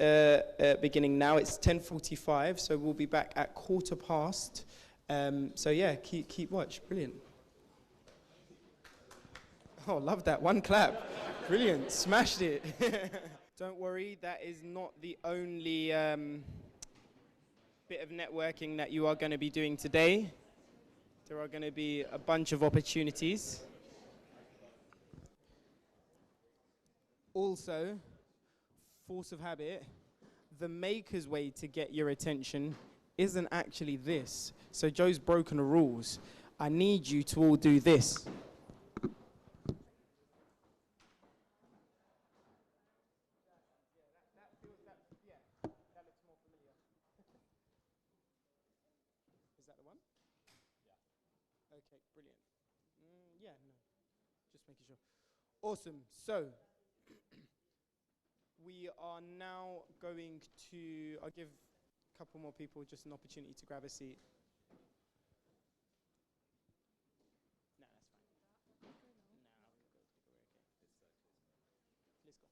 beginning now. It's 10:45, so we'll be back at 15:15. So yeah, keep watch. Brilliant. Oh, love that. One clap. Brilliant. Smashed it. Don't worry, that is not the only bit of networking that you are going to be doing today. There are going to be a bunch of opportunities. Also, force of habit, the maker's way to get your attention isn't actually this. So Joe's broken the rules. I need you to all do this. Is that the one? Yeah. Okay, brilliant. Yeah, no, just making sure. Awesome. So we are now going to, I'll give a couple more people just an opportunity to grab a seat. No, that's fine. No, we're okay. Let's go.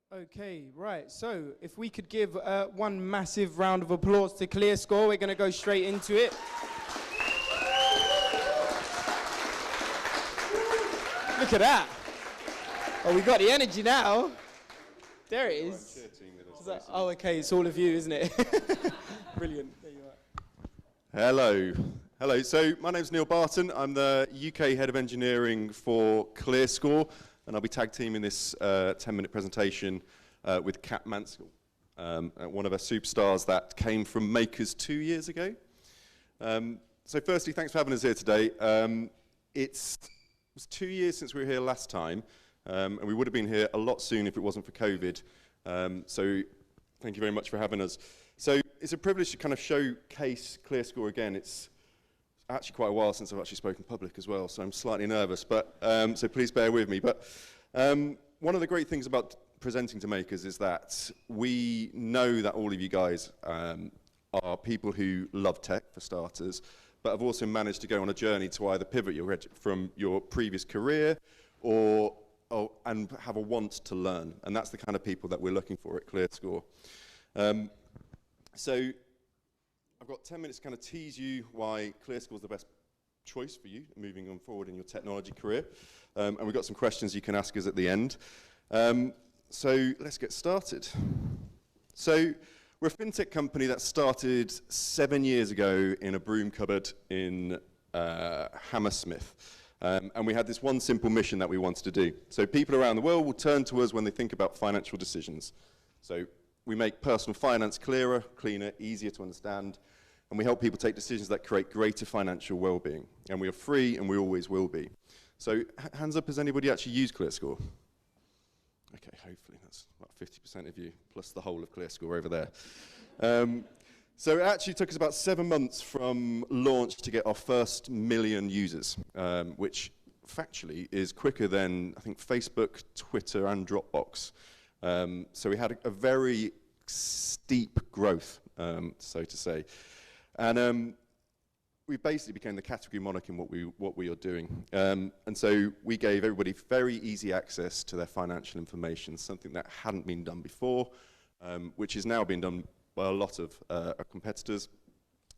Okay, cool. Okay, right. So if we could give one massive round of applause to ClearScore, we're going to go straight into it. Look at that. Oh, we got the energy now. There it is. Oh, okay. It's all of you, isn't it? Brilliant. There you are. Hello. Hello. So my name's Neil Barton. I'm the UK Head of Engineering for ClearScore, and I'll be tag teaming this 10-minute presentation with Kat Manskill, one of our superstars that came from Makers 2 years ago. So firstly, thanks for having us here today. It was 2 years since we were here last time, and we would have been here a lot sooner if it wasn't for COVID. So thank you very much for having us. So it's a privilege to kind of showcase ClearScore again. It's actually quite a while since I've actually spoken public as well, so I'm slightly nervous, but so please bear with me. But one of the great things about presenting to makers is that we know that all of you guys are people who love tech, for starters, but have also managed to go on a journey to either pivot from your previous career and have a want to learn. And that's the kind of people that we're looking for at ClearScore. So I've got 10 minutes to kind of tease you why ClearScore is the best choice for you moving on forward in your technology career. And we've got some questions you can ask us at the end. So let's get started. So we're a fintech company that started 7 years ago in a broom cupboard in Hammersmith. And we had this one simple mission that we wanted to do. So people around the world will turn to us when they think about financial decisions. So we make personal finance clearer, cleaner, easier to understand, and we help people take decisions that create greater financial well-being. And we are free, and we always will be. So hands up, has anybody actually used ClearScore? Okay, hopefully that's about 50% of you, plus the whole of ClearScore over there. So it actually took us about 7 months from launch to get our first 1 million users, which factually is quicker than, I think, Facebook, Twitter, and Dropbox. So we had a very steep growth, so to say. And we basically became the category monarch in what we are doing. And so we gave everybody very easy access to their financial information, something that hadn't been done before, which is now being done by a lot of our competitors,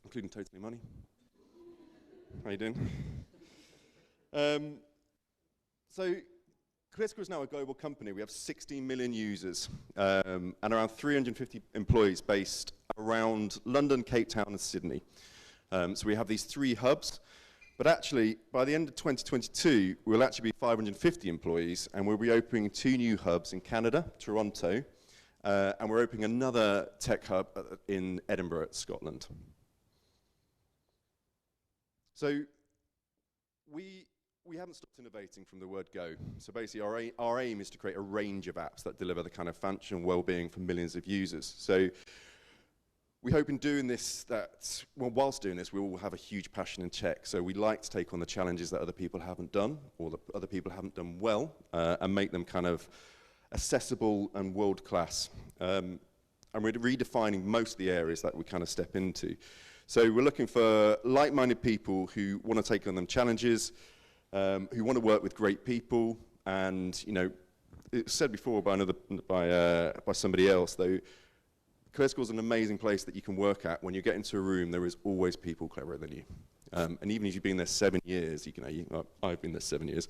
including TotallyMoney. How you doing? So ClearScore is now a global company. We have 16 million users and around 350 employees based around London, Cape Town, and Sydney. So we have these 3 hubs, but actually by the end of 2022, we'll actually be 550 employees, and we'll be opening 2 new hubs in Canada, Toronto, and we're opening another tech hub in Edinburgh, Scotland. So we haven't stopped innovating from the word go. So basically our aim is to create a range of apps that deliver the kind of financial and well-being for millions of users. So we hope in doing this that, well, whilst doing this, we all have a huge passion in tech. So we like to take on the challenges that other people haven't done, or that other people haven't done well, and make them kind of accessible and world-class. And we're redefining most of the areas that we kind of step into. So we're looking for like-minded people who want to take on them challenges, who want to work with great people, and it was said before by somebody else, though, ClearScore is an amazing place that you can work at. When you get into a room, there is always people cleverer than you. And even if you've been there 7 years, I've been there 7 years,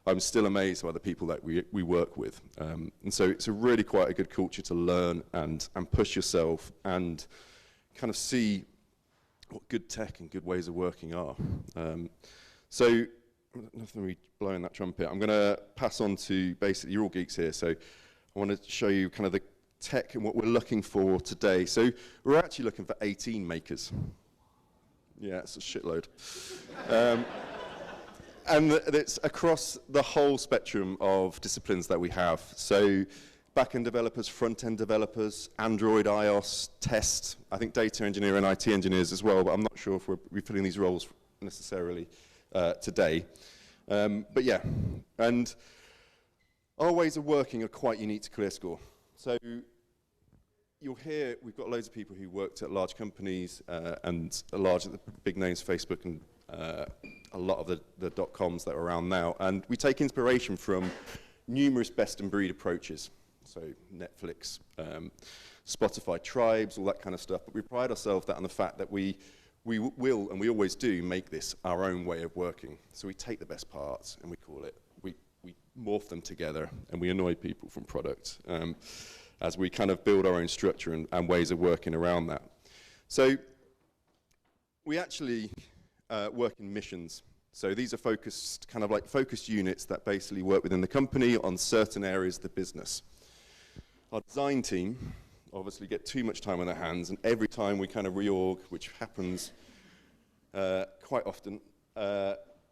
I'm still amazed by the people that we work with. And so it's really quite a good culture to learn and push yourself and kind of see what good tech and good ways of working are. So nothing really blowing that trumpet. I'm going to pass on to basically, you're all geeks here, so I want to show you kind of the tech and what we're looking for today. So we're actually looking for 18 makers. Yeah, it's a shitload. And it's across the whole spectrum of disciplines that we have. So back-end developers, front-end developers, Android, iOS, test, I think data engineer and IT engineers as well, but I'm not sure if we're filling these roles necessarily today. But yeah, and our ways of working are quite unique to ClearScore. So you'll hear we've got loads of people who worked at large companies and the big names, Facebook and a lot of the dot-coms that are around now. And we take inspiration from numerous best-in-breed approaches. So Netflix, Spotify, tribes, all that kind of stuff. But we pride ourselves on the fact that we will, and we always do, make this our own way of working. So we take the best parts and we morph them together, and we annoy people from product as we kind of build our own structure and ways of working around that. So we actually work in missions. So these are focused, kind of like focused units that basically work within the company on certain areas of the business. Our design team obviously get too much time on their hands, and every time we kind of reorg, which happens quite often,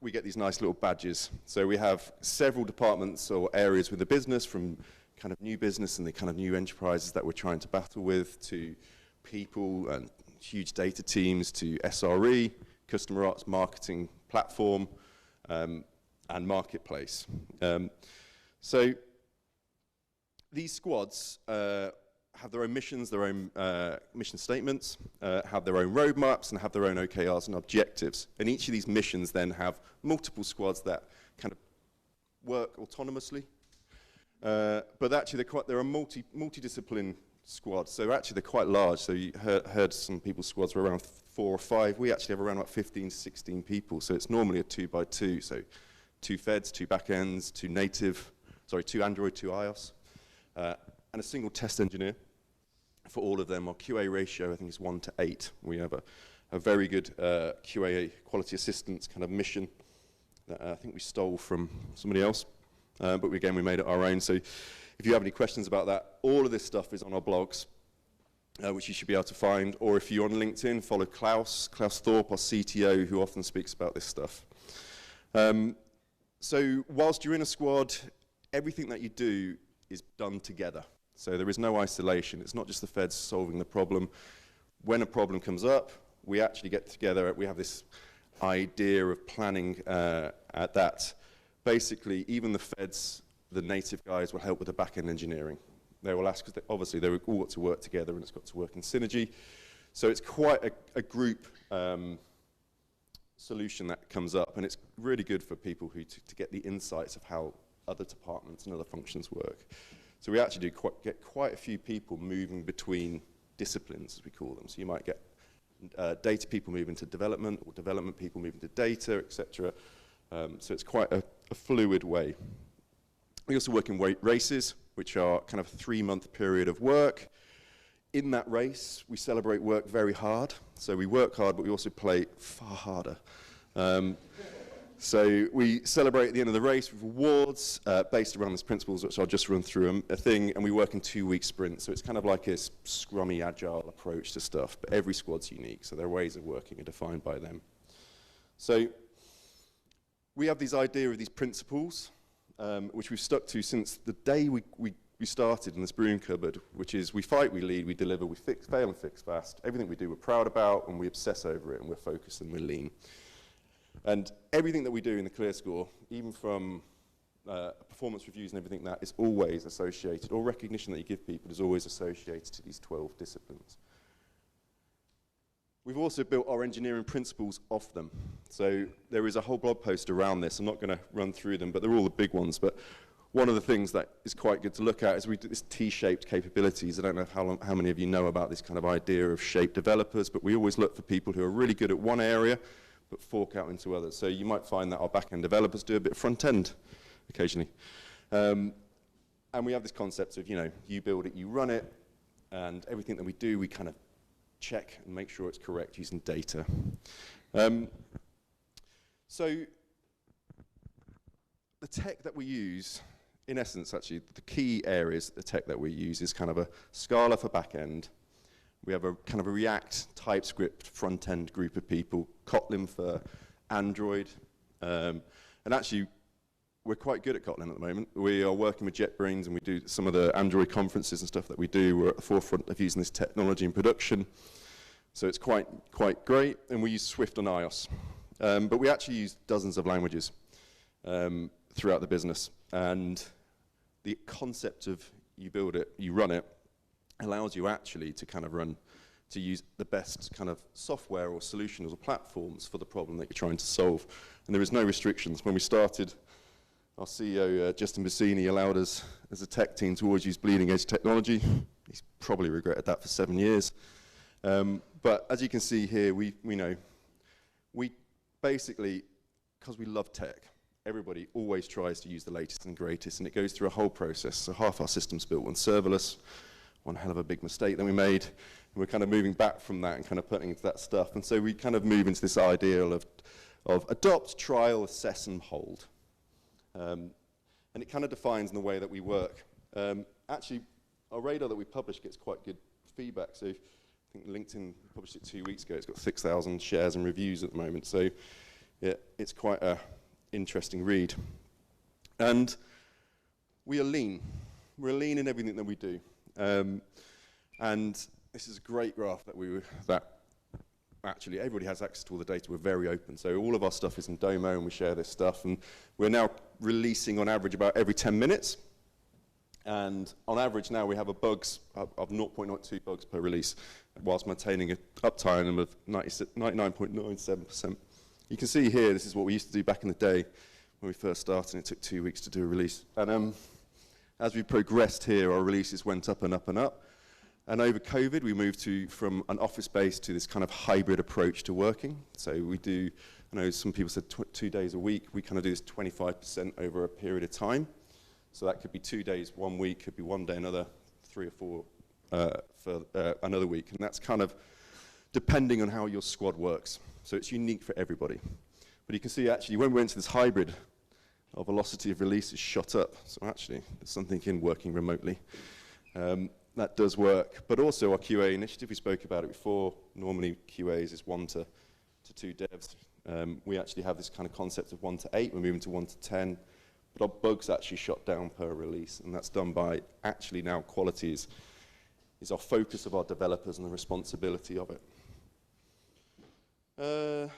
we get these nice little badges. So we have several departments or areas with the business, from kind of new business and the kind of new enterprises that we're trying to battle with, to people and huge data teams, to SRE, customer ops, marketing, platform, and marketplace. So these squads have their own missions, their own mission statements, have their own roadmaps, and have their own OKRs and objectives. And each of these missions then have multiple squads that kind of work autonomously. But actually, they're a multidiscipline squad, so actually they're quite large. So you heard some people's squads were around 4 or 5. We actually have around about 15 to 16 people, so it's normally a 2x2. So 2 feds, 2 backends, 2 Android, 2 iOS, and a single test engineer for all of them. Our QA ratio, I think, is 1:8. We have a very good QA quality assistance kind of mission that I think we stole from somebody else. But again, we made it our own. So if you have any questions about that, all of this stuff is on our blogs, which you should be able to find. Or if you're on LinkedIn, follow Klaus Thorpe, our CTO, who often speaks about this stuff. So whilst you're in a squad, everything that you do is done together. So there is no isolation. It's not just the feds solving the problem. When a problem comes up, we actually get together. We have this idea of planning at that. Basically, even the feds, the native guys, will help with the back-end engineering. They will ask, because obviously they've all got to work together and it's got to work in synergy. So it's quite a group solution that comes up, and it's really good for people to get the insights of how other departments and other functions work. So we actually get quite a few people moving between disciplines, as we call them. So you might get data people moving to development, or development people moving to data, etc. So it's quite a fluid way. We also work in races, which are kind of a 3-month period of work. In that race, we celebrate work very hard. So we work hard, but we also play far harder. So we celebrate at the end of the race with awards based around these principles, which I'll just run through a thing, and we work in 2-week sprints. So it's kind of like a scrummy, agile approach to stuff, but every squad's unique, so their ways of working are defined by them. So we have this idea of these principles, which we've stuck to since the day we started in this broom cupboard, which is we fight, we lead, we deliver, we fail and fix fast. Everything we do we're proud about, and we obsess over it, and we're focused and we're lean. And everything that we do in the ClearScore, even from performance reviews and everything that is always associated, or recognition that you give people is always associated to these 12 disciplines. We've also built our engineering principles off them. So there is a whole blog post around this. I'm not going to run through them, but they're all the big ones. But one of the things that is quite good to look at is we do this T-shaped capabilities. I don't know how many of you know about this kind of idea of shaped developers, but we always look for people who are really good at one area, but fork out into others. So you might find that our back-end developers do a bit of front-end occasionally. And we have this concept of, you build it, you run it, and everything that we do, we kind of check and make sure it's correct using data. So the tech that we use, in essence, actually, the key areas, the tech that we use is kind of a Scala for back-end. We have a kind of a React, TypeScript front-end group of people, Kotlin for Android. And actually, we're quite good at Kotlin at the moment. We are working with JetBrains, and we do some of the Android conferences and stuff that we do. We're at the forefront of using this technology in production. So it's quite great. And we use Swift on iOS. But we actually use dozens of languages throughout the business. And the concept of you build it, you run it, allows you actually to kind of to use the best kind of software or solutions or platforms for the problem that you're trying to solve. And there is no restrictions. When we started, our CEO, Justin Bassini, allowed us as a tech team to always use bleeding edge technology. He's probably regretted that for 7 years. But as you can see here, we basically, because we love tech, everybody always tries to use the latest and greatest, and it goes through a whole process. So half our system's built on serverless, one hell of a big mistake that we made, and we're kind of moving back from that and kind of putting into that stuff. And so we kind of move into this ideal of adopt, trial, assess, and hold. And it kind of defines in the way that we work. Actually, our radar that we publish gets quite good feedback. So I think LinkedIn published it 2 weeks ago. It's got 6,000 shares and reviews at the moment. So yeah, it's quite a interesting read. And we are lean. We're lean in everything that we do. And this is a great graph that actually everybody has access to all the data. We're very open. So all of our stuff is in Domo, and we share this stuff. And we're now releasing on average about every 10 minutes. And on average now we have of 0.02 bugs per release, whilst maintaining an uptime of 99.97%. You can see here, this is what we used to do back in the day when we first started, and it took 2 weeks to do a release. And as we progressed here, our releases went up and up and up. And over COVID, we moved from an office base to this kind of hybrid approach to working. So we do, some people said 2 days a week. We kind of do this 25% over a period of time. So that could be 2 days, 1 week, could be 1 day, another 3 or 4 for another week. And that's kind of depending on how your squad works. So it's unique for everybody. But you can see actually when we went to this hybrid, our velocity of release is shot up. So actually, there's something in working remotely. That does work. But also our QA initiative, we spoke about it before. Normally QAs is 1 to 2 devs. We actually have this kind of concept of 1 to 8. We're moving to 1 to 10. But our bugs actually shot down per release. And that's done by actually now quality is our focus of our developers and the responsibility of it. Okay.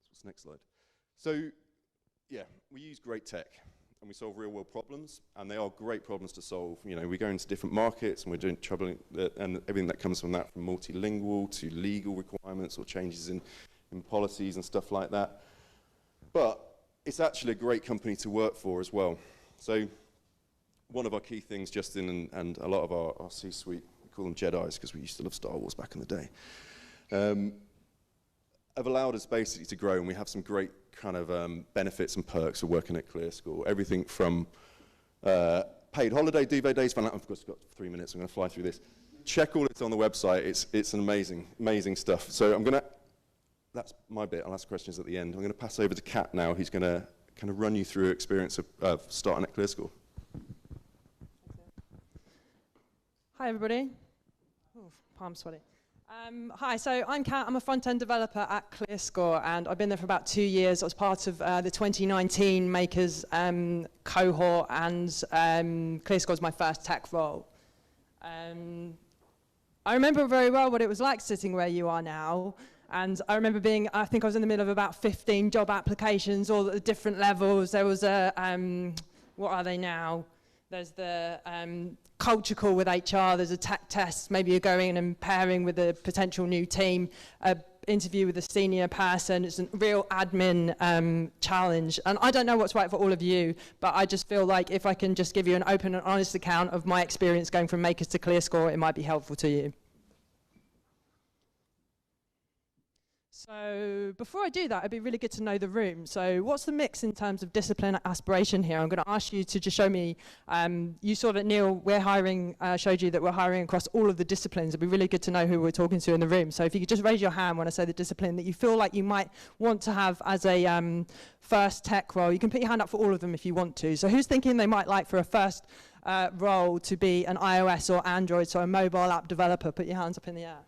What's the next slide? So, yeah, we use great tech, and we solve real-world problems, and they are great problems to solve. We go into different markets, and we're doing trouble, and everything that comes from that, from multilingual to legal requirements or changes in policies and stuff like that. But it's actually a great company to work for as well. So one of our key things, Justin and a lot of our C-suite, we call them Jedis because we used to love Star Wars back in the day, have allowed us basically to grow, and we have some great kind of benefits and perks of working at ClearScore. Everything from paid holiday, duvet days. I've got 3 minutes, I'm going to fly through this. Check all it's on the website. It's an amazing stuff. So that's my bit. I'll ask questions at the end. I'm going to pass over to Kat now, who's going to kind of run you through experience of starting at ClearScore. Hi, everybody. Ooh, palms sweaty. Hi, so I'm Kat. I'm a front-end developer at ClearScore, and I've been there for about 2 years. I was part of the 2019 Makers cohort, and ClearScore was my first tech role. I remember very well what it was like sitting where you are now. And I remember I think I was in the middle of about 15 job applications, all at the different levels. There was a, what are they now? There's the culture call with HR, there's a tech test, maybe you're going in and pairing with a potential new team, interview with a senior person. It's a real admin challenge. And I don't know what's right for all of you, but I just feel like if I can just give you an open and honest account of my experience going from Makers to ClearScore, it might be helpful to you. So before I do that, it'd be really good to know the room. So what's the mix in terms of discipline and aspiration here? I'm going to ask you to just show me, you saw that Neil, we're hiring, showed you that we're hiring across all of the disciplines. It'd be really good to know who we're talking to in the room. So if you could just raise your hand when I say the discipline that you feel like you might want to have as a first tech role. You can put your hand up for all of them if you want to. So who's thinking they might like for a first role to be an iOS or Android, so a mobile app developer? Put your hands up in the air.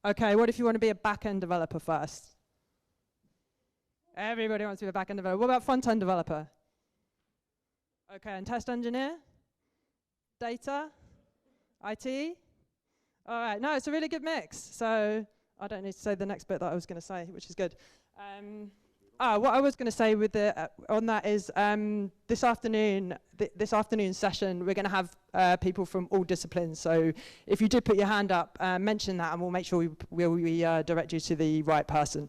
Okay, what if you want to be a back-end developer first? Everybody wants to be a back-end developer. What about front-end developer? Okay, and test engineer? Data? IT? All right, no, it's a really good mix. So I don't need to say the next bit that I was going to say, which is good. What I was going to say with on that is this afternoon session, we're going to have people from all disciplines. So if you did put your hand up, mention that, and we'll make sure we direct you to the right person.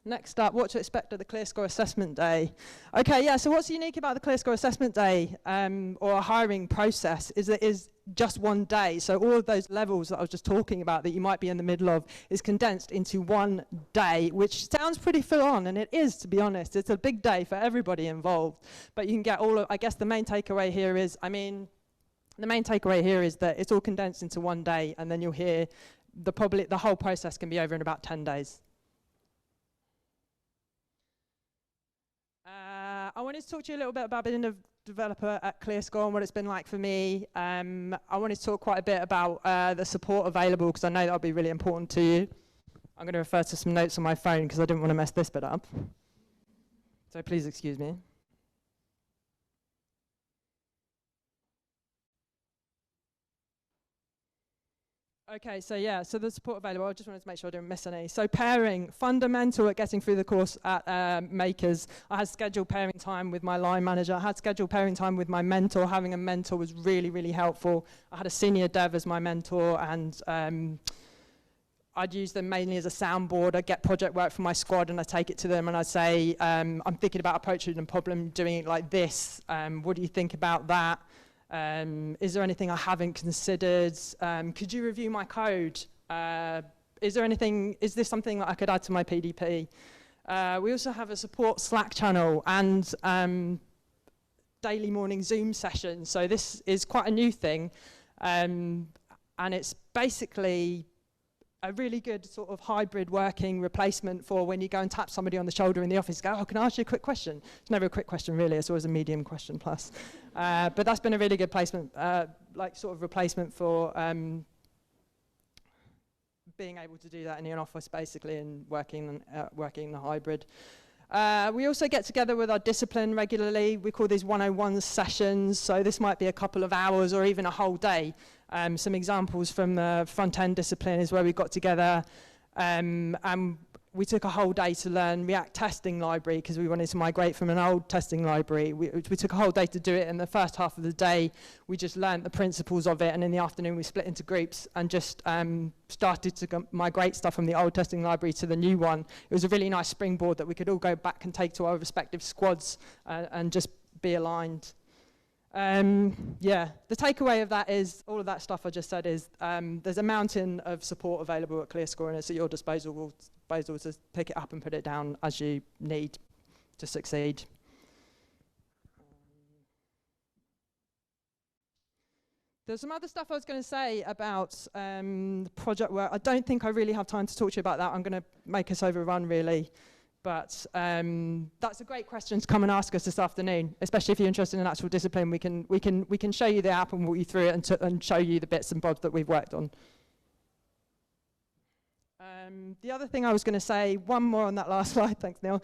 Next up, what to expect at the ClearScore Assessment Day. Okay, yeah, so what's unique about the ClearScore Assessment Day or a hiring process is that it is just one day. So all of those levels that I was just talking about that you might be in the middle of is condensed into one day, which sounds pretty full on, and it is, to be honest. It's a big day for everybody involved. But you can get all of, I guess the main takeaway here is, the main takeaway here is that it's all condensed into one day, and then you'll hear the whole process can be over in about 10 days. I wanted to talk to you a little bit about being a developer at ClearScore and what it's been like for me. I wanted to talk quite a bit about the support available, because I know that'll be really important to you. I'm going to refer to some notes on my phone because I didn't want to mess this bit up. So please excuse me. Okay, so yeah, so the support available, I just wanted to make sure I didn't miss any. So pairing, fundamental at getting through the course at Makers. I had scheduled pairing time with my line manager. I had scheduled pairing time with my mentor. Having a mentor was really, really helpful. I had a senior dev as my mentor, and I'd use them mainly as a soundboard. I'd get project work from my squad and I'd take it to them and I'd say, I'm thinking about approaching a problem, doing it like this. What do you think about that? Is there anything I haven't considered? Could you review my code? Is this something that I could add to my PDP? We also have a support Slack channel and daily morning Zoom sessions. So this is quite a new thing. And it's basically a really good sort of hybrid working replacement for when you go and tap somebody on the shoulder in the office, go, oh, can I ask you a quick question? It's never a quick question really, it's always a medium question plus. But that's been a really good placement, like sort of replacement for being able to do that in an office basically and working in the hybrid. We also get together with our discipline regularly. We call these 101 sessions. So this might be a couple of hours or even a whole day. Some examples from the front-end discipline is where we got together and we took a whole day to learn React testing library because we wanted to migrate from an old testing library. We took a whole day to do it. In the first half of the day, we just learned the principles of it. And in the afternoon, we split into groups and just started to migrate stuff from the old testing library to the new one. It was a really nice springboard that we could all go back and take to our respective squads and just be aligned. Yeah, the takeaway of that is, all of that stuff I just said is, there's a mountain of support available at ClearScore and it's at your disposal to pick it up and put it down as you need to succeed. There's some other stuff I was going to say about project work. I don't think I really have time to talk to you about that. I'm going to make us overrun really. But that's a great question to come and ask us this afternoon, especially if you're interested in actual discipline. We can show you the app and walk you through it and show you the bits and bobs that we've worked on. The other thing I was going to say, one more on that last slide, thanks Neil,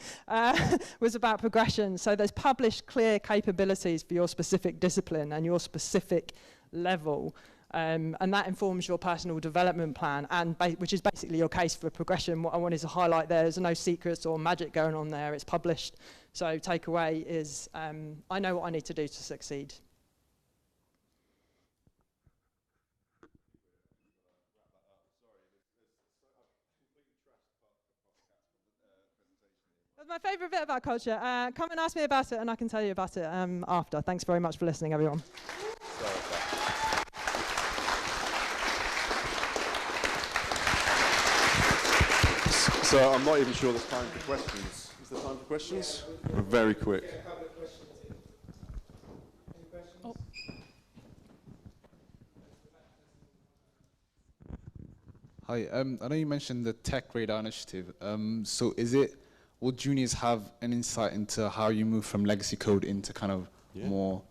was about progression. So there's published clear capabilities for your specific discipline and your specific level. And that informs your personal development plan, and which is basically your case for progression. What I wanted to highlight there's no secrets or magic going on there. It's published. So takeaway is I know what I need to do to succeed. That's my favourite bit about culture. Come and ask me about it and I can tell you about it after. Thanks very much for listening, everyone. So I'm not even sure there's time for questions. Is there time for questions? We're very quick. Hi, I know you mentioned the Tech Radar initiative. So will juniors have an insight into how you move from legacy code into kind of more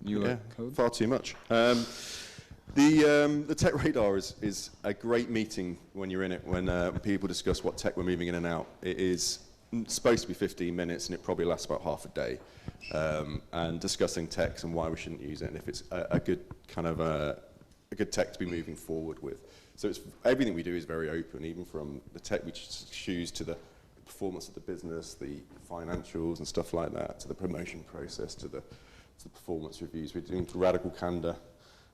newer code? Far too much. The Tech Radar is a great meeting when you're in it, when people discuss what tech we're moving in and out. It is supposed to be 15 minutes and it probably lasts about half a day, and discussing techs and why we shouldn't use it and if it's a good kind of a good tech to be moving forward with. So everything we do is very open, even from the tech we choose to the performance of the business, the financials and stuff like that, to the promotion process, to the performance reviews. We're doing radical candor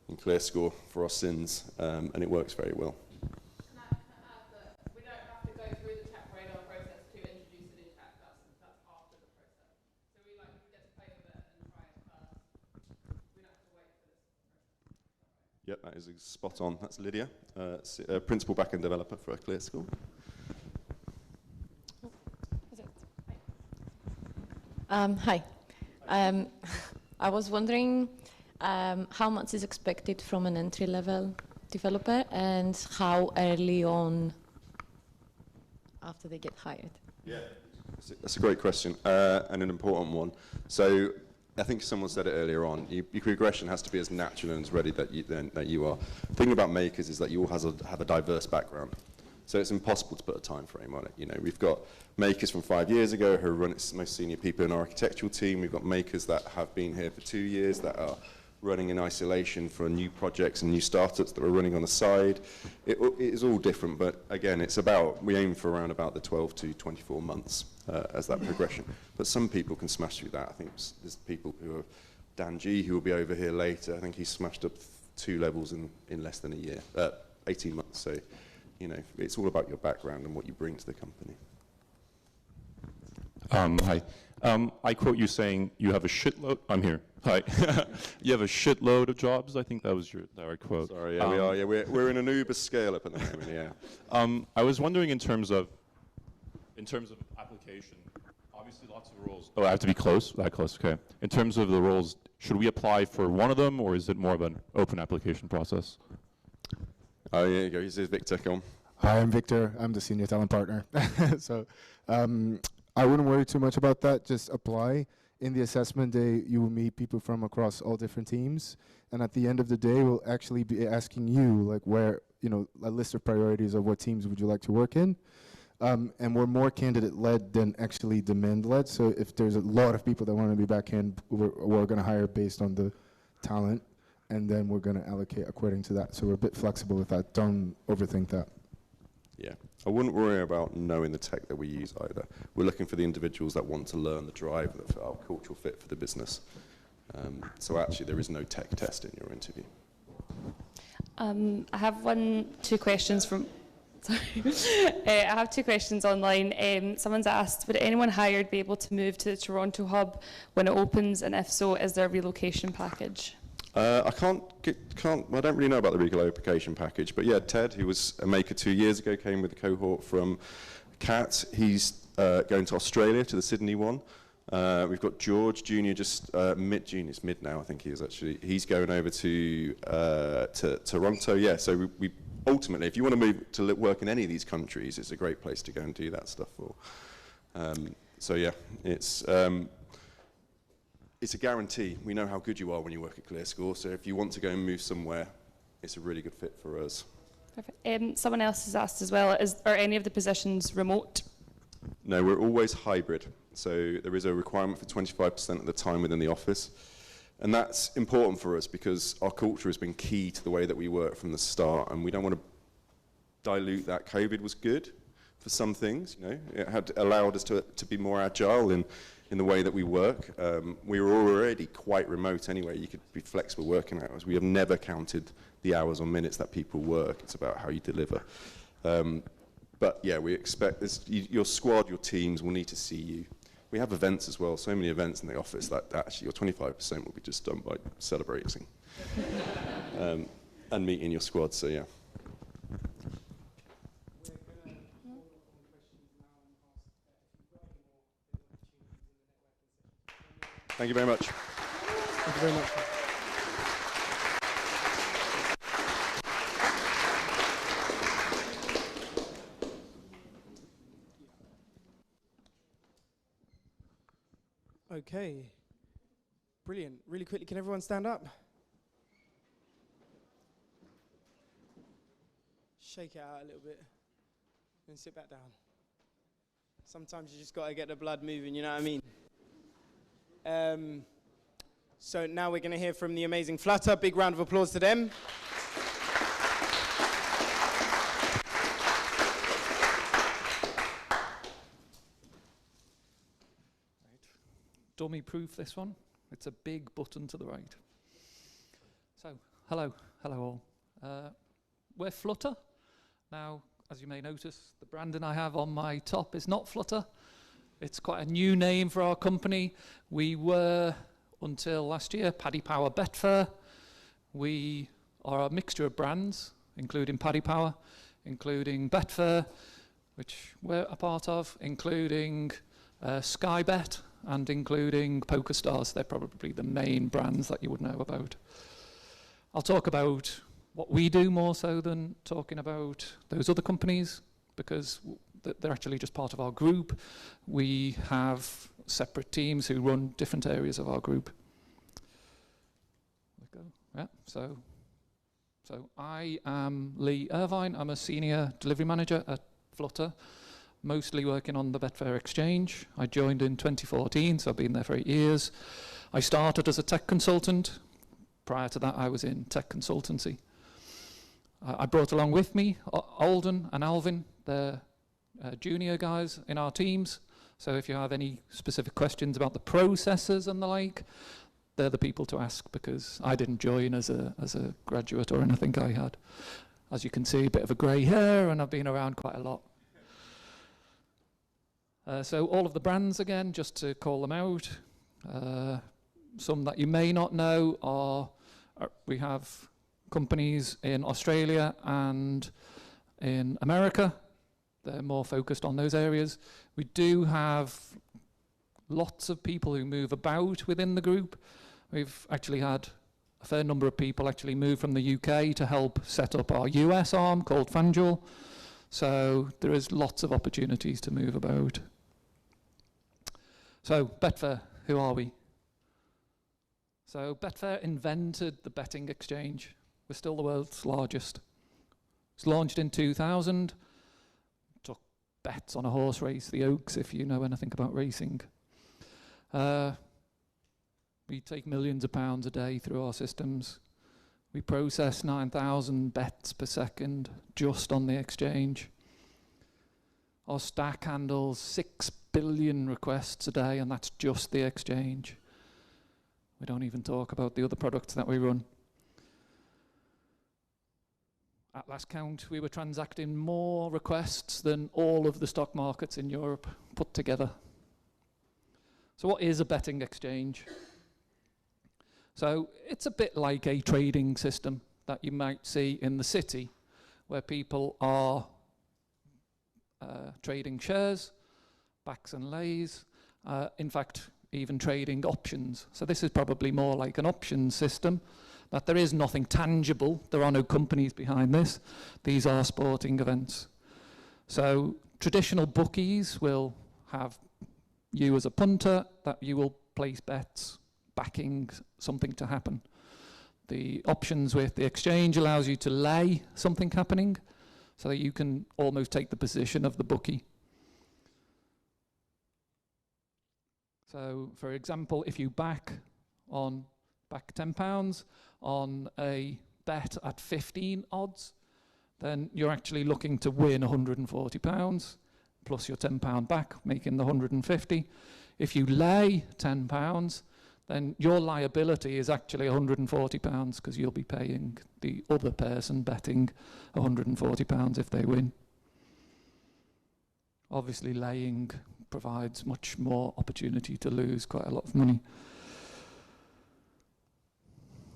and ClearScore for our sins, and it works very well. Can I add that we don't have to go through the Tech Radar process to introduce a new tech. That's after the process. So we get to play with it and try it first. We don't have to wait for this process. Yep, that is spot on. That's Lydia, principal backend developer for ClearScore. Hi. I was wondering how much is expected from an entry-level developer and how early on after they get hired? Yeah, that's a great question and an important one. So I think someone said it earlier on, your progression has to be as natural and as ready that you are. The thing about makers is that you all have a diverse background. So it's impossible to put a time frame on it. You know, we've got makers from 5 years ago who are most senior people in our architectural team. We've got makers that have been here for 2 years that are running in isolation for new projects and new startups that are running on the side. It is all different, but again, we aim for around about the 12 to 24 months as that progression. But some people can smash through that. I think there's people who are, Dan G, who will be over here later, I think he smashed up 2 levels in less than a year, 18 months. So, you know, it's all about your background and what you bring to the company. Hi. I quote you saying you have a shitload. I'm here. Hi. You have a shitload of jobs. I think that was our quote. Sorry, yeah, we are. Yeah, we're in an Uber scale up at the moment. Yeah. I was wondering in terms of application. Obviously, lots of roles. Oh, I have to be close. That close. Okay. In terms of the roles, should we apply for one of them, or is it more of an open application process? Oh, yeah, you go. This is Victor. Come. Hi, I'm Victor. I'm the senior talent partner. So I wouldn't worry too much about that. Just apply. In the assessment day, you will meet people from across all different teams. And at the end of the day, we'll actually be asking you, like, where, you know, a list of priorities of what teams would you like to work in. And we're more candidate-led than actually demand-led. So if there's a lot of people that want to be back-end, we're going to hire based on the talent. And then we're going to allocate according to that. So we're a bit flexible with that. Don't overthink that. Yeah, I wouldn't worry about knowing the tech that we use either. We're looking for the individuals that want to learn the drive, our cultural fit for the business. So actually, there is no tech test in your interview. I have two questions from. Sorry, I have 2 questions online. Someone's asked, would anyone hired be able to move to the Toronto hub when it opens, and if so, is there a relocation package? I don't really know about the relocation package, but yeah, Ted, who was a maker 2 years ago, came with a cohort from CAT. He's going to Australia, to the Sydney one. We've got George Junior, just mid now, I think he is actually. He's going over to Toronto. Yeah, so we ultimately, if you want to move to work in any of these countries, it's a great place to go and do that stuff for. So yeah, it's a guarantee. We know how good you are when you work at ClearScore, so if you want to go and move somewhere, it's a really good fit for us. Perfect. Someone else has asked as well, are any of the positions remote? No, we're always hybrid. So there is a requirement for 25% of the time within the office. And that's important for us because our culture has been key to the way that we work from the start, and we don't want to dilute that. COVID was good for some things, you know. It had allowed us to be more agile in the way that we work. We were already quite remote anyway. You could be flexible working hours. We have never counted the hours or minutes that people work. It's about how you deliver. But yeah, we expect this, your squad, your teams will need to see you. We have events as well, so many events in the office that actually your 25% will be just done by celebrating and meeting your squad, so yeah. Thank you very much. Thank you very much. Okay, brilliant. Really quickly, can everyone stand up? Shake it out a little bit and sit back down. Sometimes you just got to get the blood moving, you know what I mean? So now we're going to hear from the amazing Flutter. Big round of applause to them. Dummy proof, this one. It's a big button to the right. So, hello all. We're Flutter. Now, as you may notice, the branding I have on my top is not Flutter. It's quite a new name for our company. We were, until last year, Paddy Power Betfair. We are a mixture of brands, including Paddy Power, including Betfair, which we're a part of, including Sky Bet, and including PokerStars. They're probably the main brands that you would know about. I'll talk about what we do more so than talking about those other companies, because they're actually just part of our group. We have separate teams who run different areas of our group. Yeah, so I am Lee Irvine. I'm a senior delivery manager at Flutter, mostly working on the Betfair exchange. I joined in 2014, so I've been there for 8 years. I started as a tech consultant. Prior to that, I was in tech consultancy. I brought along with me Alden and Alvin. They're junior guys in our teams. So if you have any specific questions about the processes and the like, they're the people to ask, because I didn't join as a graduate or anything. I had, as you can see, a bit of a grey hair, and I've been around quite a lot. So all of the brands, again, just to call them out. Some that you may not know are we have companies in Australia and in America. They're more focused on those areas. We do have lots of people who move about within the group. We've actually had a fair number of people actually move from the UK to help set up our US arm called FanDuel. So there is lots of opportunities to move about. So Betfair, who are we? So Betfair invented the betting exchange. We're still the world's largest. It was launched in 2000. Took bets on a horse race, the Oaks, if you know anything about racing. We take millions of pounds a day through our systems. We process 9,000 bets per second just on the exchange. Our stack handles 6 billion requests a day, and that's just the exchange. We don't even talk about the other products that we run. At last count, we were transacting more requests than all of the stock markets in Europe put together. So what is a betting exchange? So it's a bit like a trading system that you might see in the city, where people are trading shares, backs and lays, in fact, even trading options. So this is probably more like an options system, that there is nothing tangible. There are no companies behind this. These are sporting events. So traditional bookies will have you as a punter, that you will place bets backing something to happen. The options with the exchange allows you to lay something happening, so that you can almost take the position of the bookie. So, for example, if you back on back £10 on a bet at 15 odds, then you're actually looking to win £140 plus your £10 back, making the 150. If you lay £10, then your liability is actually £140 because you'll be paying the other person betting £140 if they win. Obviously, laying provides much more opportunity to lose quite a lot of money.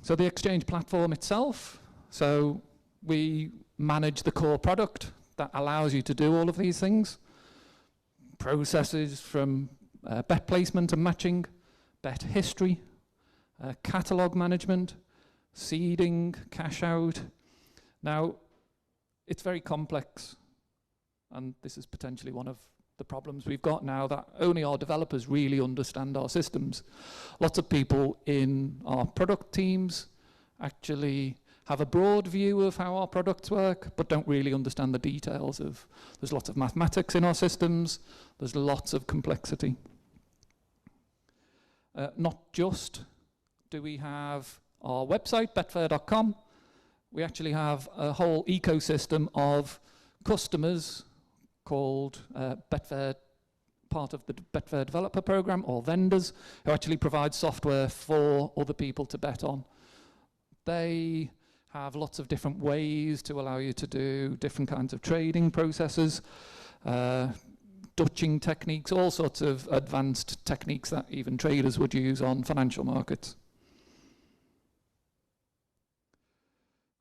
So the exchange platform itself, so we manage the core product that allows you to do all of these things. Processes from bet placement and matching, bet history, catalog management, seeding, cash out. Now, it's very complex, and this is potentially one of the problems we've got now, that only our developers really understand our systems. Lots of people in our product teams actually have a broad view of how our products work, but don't really understand the details of, there's lots of mathematics in our systems, there's lots of complexity. Not just do we have our website, betfair.com, we actually have a whole ecosystem of customers called Betfair, part of the Betfair developer program, or vendors who actually provide software for other people to bet on. They have lots of different ways to allow you to do different kinds of trading processes, Dutching techniques, all sorts of advanced techniques that even traders would use on financial markets.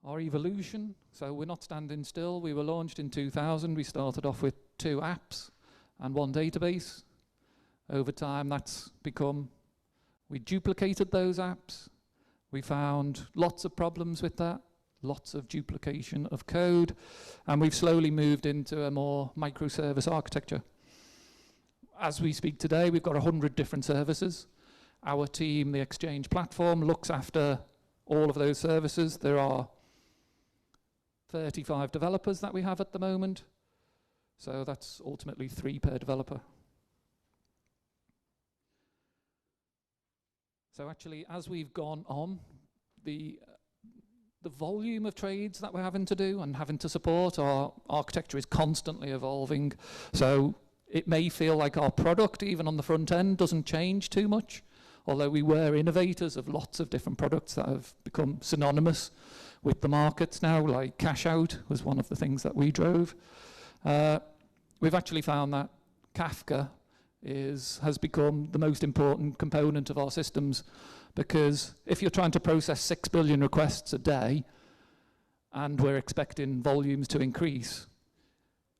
Our evolution, so we're not standing still. We were launched in 2000. We started off with 2 apps and 1 database. Over time, that's become, we duplicated those apps. We found lots of problems with that, lots of duplication of code, and we've slowly moved into a more microservice architecture. As we speak today, we've got 100 different services. Our team, the Exchange platform, looks after all of those services. There are 35 developers that we have at the moment, so that's ultimately 3 per developer. So actually, as we've gone on, the volume of trades that we're having to do and having to support, our architecture is constantly evolving. So it may feel like our product, even on the front end, doesn't change too much, although we were innovators of lots of different products that have become synonymous with the markets now, like cash out was one of the things that we drove. We've actually found that Kafka has become the most important component of our systems, because if you're trying to process 6 billion requests a day and we're expecting volumes to increase,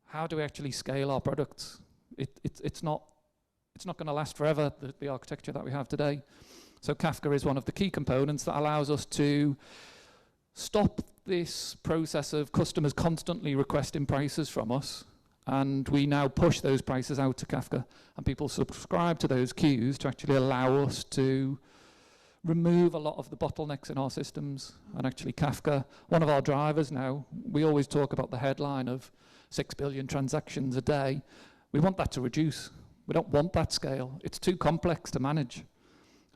how do we actually scale our products? It's not going to last forever, the architecture that we have today. So Kafka is one of the key components that allows us to stop this process of customers constantly requesting prices from us, and we now push those prices out to Kafka, and people subscribe to those queues to actually allow us to remove a lot of the bottlenecks in our systems. And actually Kafka, one of our drivers now, we always talk about the headline of 6 billion transactions a day. We want that to reduce. We don't want that scale. It's too complex to manage.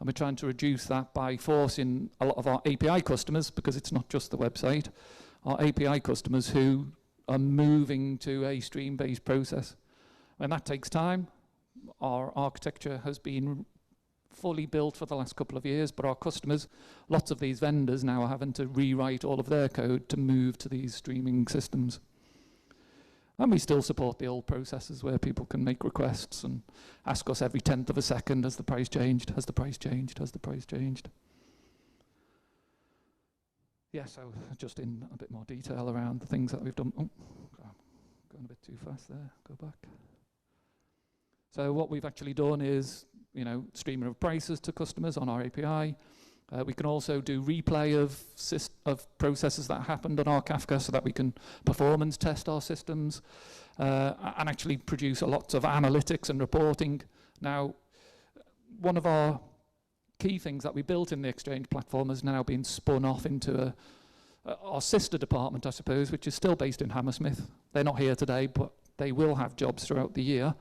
And we're trying to reduce that by forcing a lot of our API customers, because it's not just the website, our API customers who are moving to a stream-based process. And that takes time. Our architecture has been fully built for the last couple of years, but our customers, lots of these vendors now are having to rewrite all of their code to move to these streaming systems. And we still support the old processes where people can make requests and ask us every 10th of a second, has the price changed? Has the price changed? Has the price changed? Yeah, so just in a bit more detail around the things that we've done. Oh, going a bit too fast there, go back. So what we've actually done is, streaming of prices to customers on our API. We can also do replay of processes that happened on our Kafka so that we can performance test our systems and actually produce lots of analytics and reporting. Now, one of our key things that we built in the Exchange platform has now been spun off into our sister department, I suppose, which is still based in Hammersmith. They're not here today, but they will have jobs throughout the year,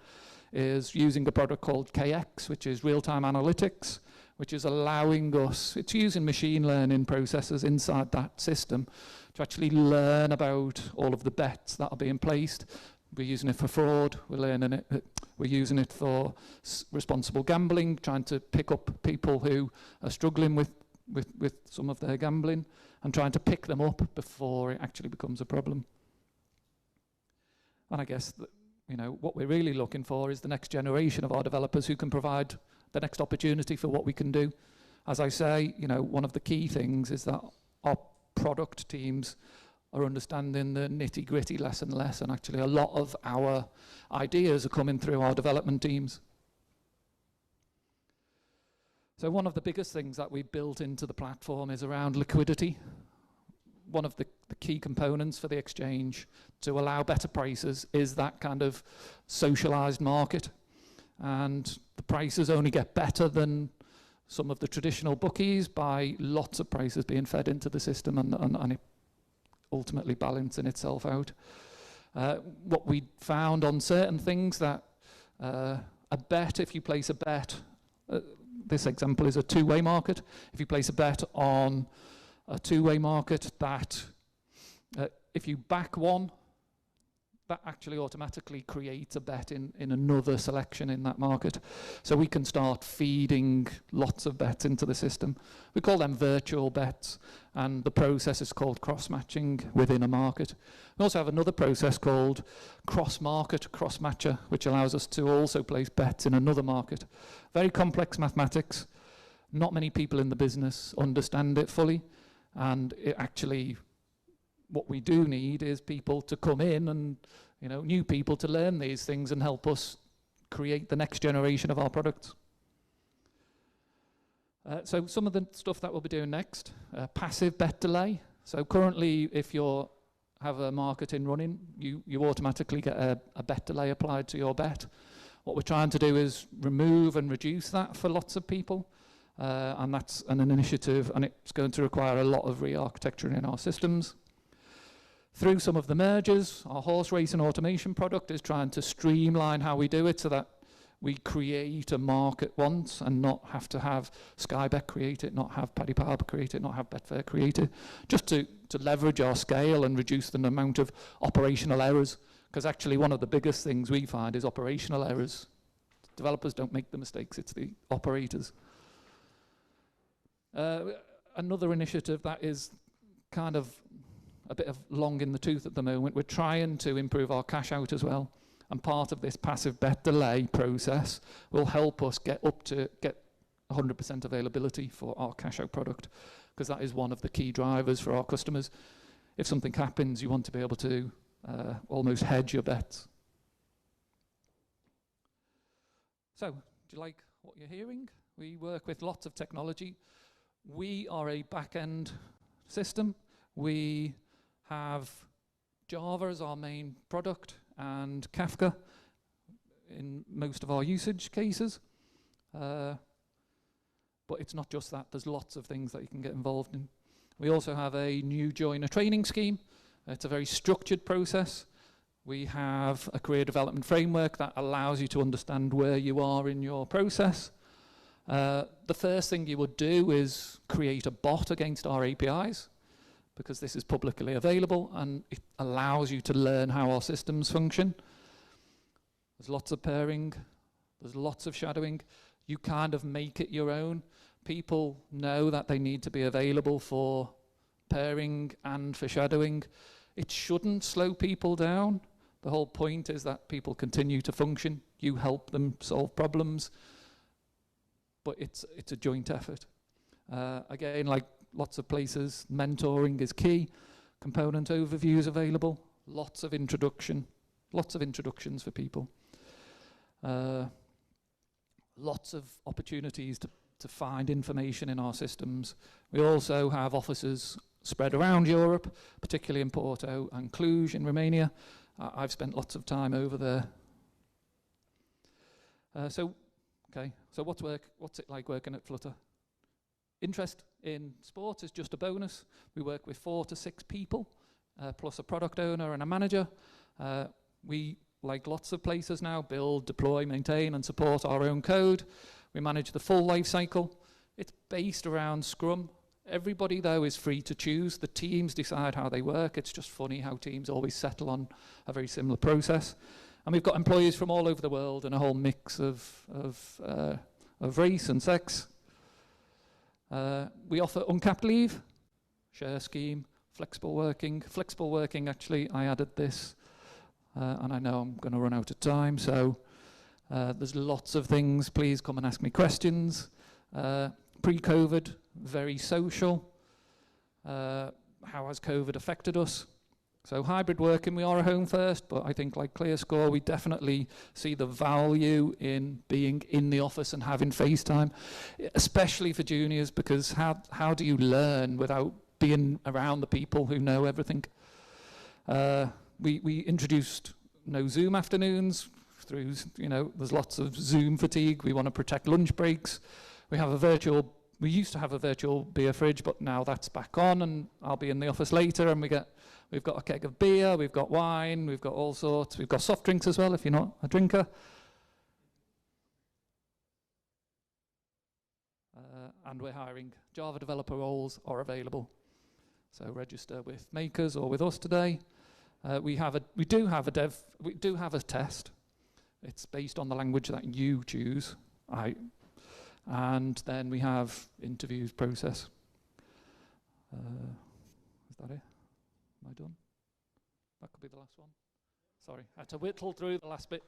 is using a product called KX, which is real-time analytics, which is allowing us, it's using machine learning processes inside that system to actually learn about all of the bets that are being placed. We're using it for fraud, we're using it for responsible gambling, trying to pick up people who are struggling with some of their gambling and trying to pick them up before it actually becomes a problem. And I guess that, you know, what we're really looking for is the next generation of our developers who can provide the next opportunity for what we can do. As I say, you know, one of the key things is that our product teams are understanding the nitty-gritty less and less, and actually a lot of our ideas are coming through our development teams. So one of the biggest things that we built into the platform is around liquidity. One of the key components for the exchange to allow better prices is that kind of socialized market. And the prices only get better than some of the traditional bookies by lots of prices being fed into the system and it ultimately balancing itself out. What we found on certain things that a bet, if you place a bet, this example is a two-way market. If you place a bet on a two-way market, that if you back one, that actually automatically creates a bet in another selection in that market. So we can start feeding lots of bets into the system. We call them virtual bets, and the process is called cross-matching within a market. We also have another process called cross-market, cross-matcher, which allows us to also place bets in another market. Very complex mathematics. Not many people in the business understand it fully, and it actually, what we do need is people to come in and, you know, new people to learn these things and help us create the next generation of our products. So some of the stuff that we'll be doing next, passive bet delay. So currently, if you have a market in running, you automatically get a bet delay applied to your bet. What we're trying to do is remove and reduce that for lots of people. And that's an initiative, and it's going to require a lot of re-architecture in our systems. Through some of the mergers, our horse racing automation product is trying to streamline how we do it so that we create a market once and not have to have Sky Bet create it, not have Paddy Power create it, not have Betfair create it, just to leverage our scale and reduce the amount of operational errors. Because actually one of the biggest things we find is operational errors. Developers don't make the mistakes, it's the operators. Another initiative that is kind of a bit of long in the tooth at the moment, we're trying to improve our cash out as well. And part of this passive bet delay process will help us get 100% availability for our cash out product, because that is one of the key drivers for our customers. If something happens, you want to be able to almost hedge your bets. So, do you like what you're hearing? We work with lots of technology. We are a back-end system. We have Java as our main product and Kafka in most of our usage cases. But it's not just that. There's lots of things that you can get involved in. We also have a new joiner training scheme. It's a very structured process. We have a career development framework that allows you to understand where you are in your process. The first thing you would do is create a bot against our APIs, because this is publicly available and it allows you to learn how our systems function. There's lots of pairing, there's lots of shadowing. You kind of make it your own. People know that they need to be available for pairing and for shadowing. It shouldn't slow people down. The whole point is that people continue to function. You help them solve problems, but it's a joint effort. Again, like lots of places, mentoring is key. Component overviews available. Lots of introductions for people. Lots of opportunities to find information in our systems. We also have offices spread around Europe, particularly in Porto and Cluj in Romania. I've spent lots of time over there. So what's it like working at Flutter? Interest in sport is just a bonus. We work with 4 to 6 people, plus a product owner and a manager. We, like lots of places now, build, deploy, maintain and support our own code. We manage the full life cycle. It's based around Scrum. Everybody, though, is free to choose. The teams decide how they work. It's just funny how teams always settle on a very similar process. And we've got employees from all over the world and a whole mix of race and sex. We offer uncapped leave, share scheme, flexible working. Flexible working, actually, I added this, and I know I'm going to run out of time, so there's lots of things. Please come and ask me questions. Pre-COVID, very social. How has COVID affected us? So hybrid working, we are a home first, but I think like ClearScore, we definitely see the value in being in the office and having FaceTime, especially for juniors, because how do you learn without being around the people who know everything? We introduced no Zoom afternoons through, there's lots of Zoom fatigue. We want to protect lunch breaks. We used to have a virtual beer fridge, but now that's back on, and I'll be in the office later, and we've got a keg of beer, we've got wine, we've got all sorts. We've got soft drinks as well, if you're not a drinker. And we're hiring. Java developer roles are available. So register with Makers or with us today. We do have a test. It's based on the language that you choose. And then we have interviews process. Is that it? Am I done? That could be the last one. Sorry, I had to whittle through the last bit.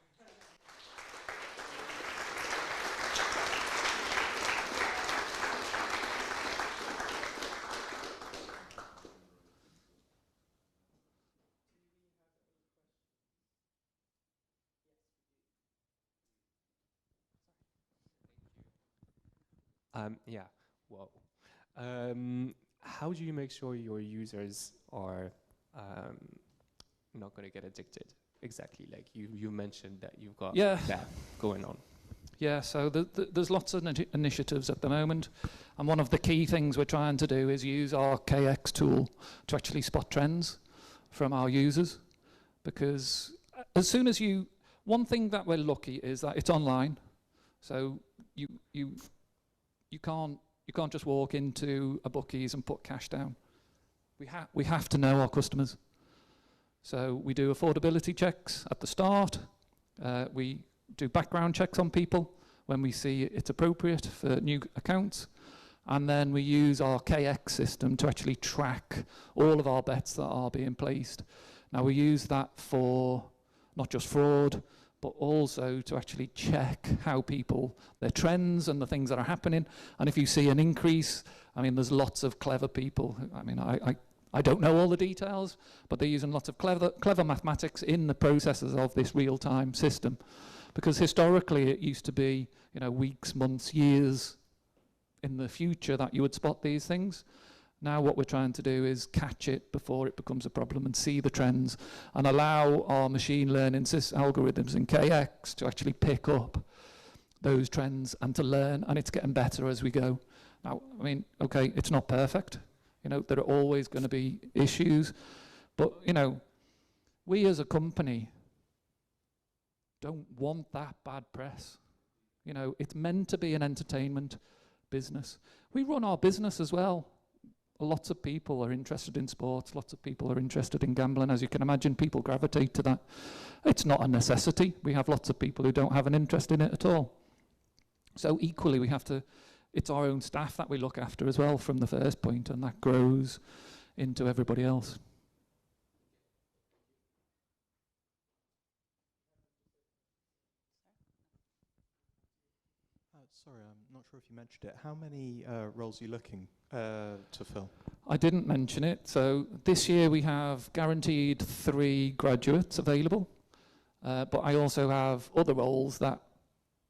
Yeah, well, how do you make sure your users are not going to get addicted? Exactly, like you mentioned that you've got that going on. Yeah, so there's lots of initiatives at the moment, and one of the key things we're trying to do is use our KX tool to actually spot trends from our users, because as soon as one thing that we're lucky is that it's online, so you can't just walk into a bookies and put cash down. We have to know our customers. So we do affordability checks at the start. We do background checks on people when we see it's appropriate for new accounts. And then we use our KX system to actually track all of our bets that are being placed. Now we use that for not just fraud, but also to actually check how their trends and the things that are happening. And if you see an increase, there's lots of clever people. I don't know all the details, but they're using lots of clever mathematics in the processes of this real-time system. Because historically it used to be, weeks, months, years in the future that you would spot these things. Now what we're trying to do is catch it before it becomes a problem and see the trends and allow our machine learning algorithms in KX to actually pick up those trends and to learn, and it's getting better as we go. Now, okay, it's not perfect. There are always going to be issues, but, we as a company don't want that bad press. It's meant to be an entertainment business. We run our business as well. Lots of people are interested in sports. Lots of people are interested in gambling. As you can imagine, people gravitate to that. It's not a necessity. We have lots of people who don't have an interest in it at all. So equally, it's our own staff that we look after as well from the first point, and that grows into everybody else. Sorry, I'm not sure if you mentioned it. How many roles are you looking to fill? I didn't mention it. So this year we have guaranteed 3 graduates available, but I also have other roles that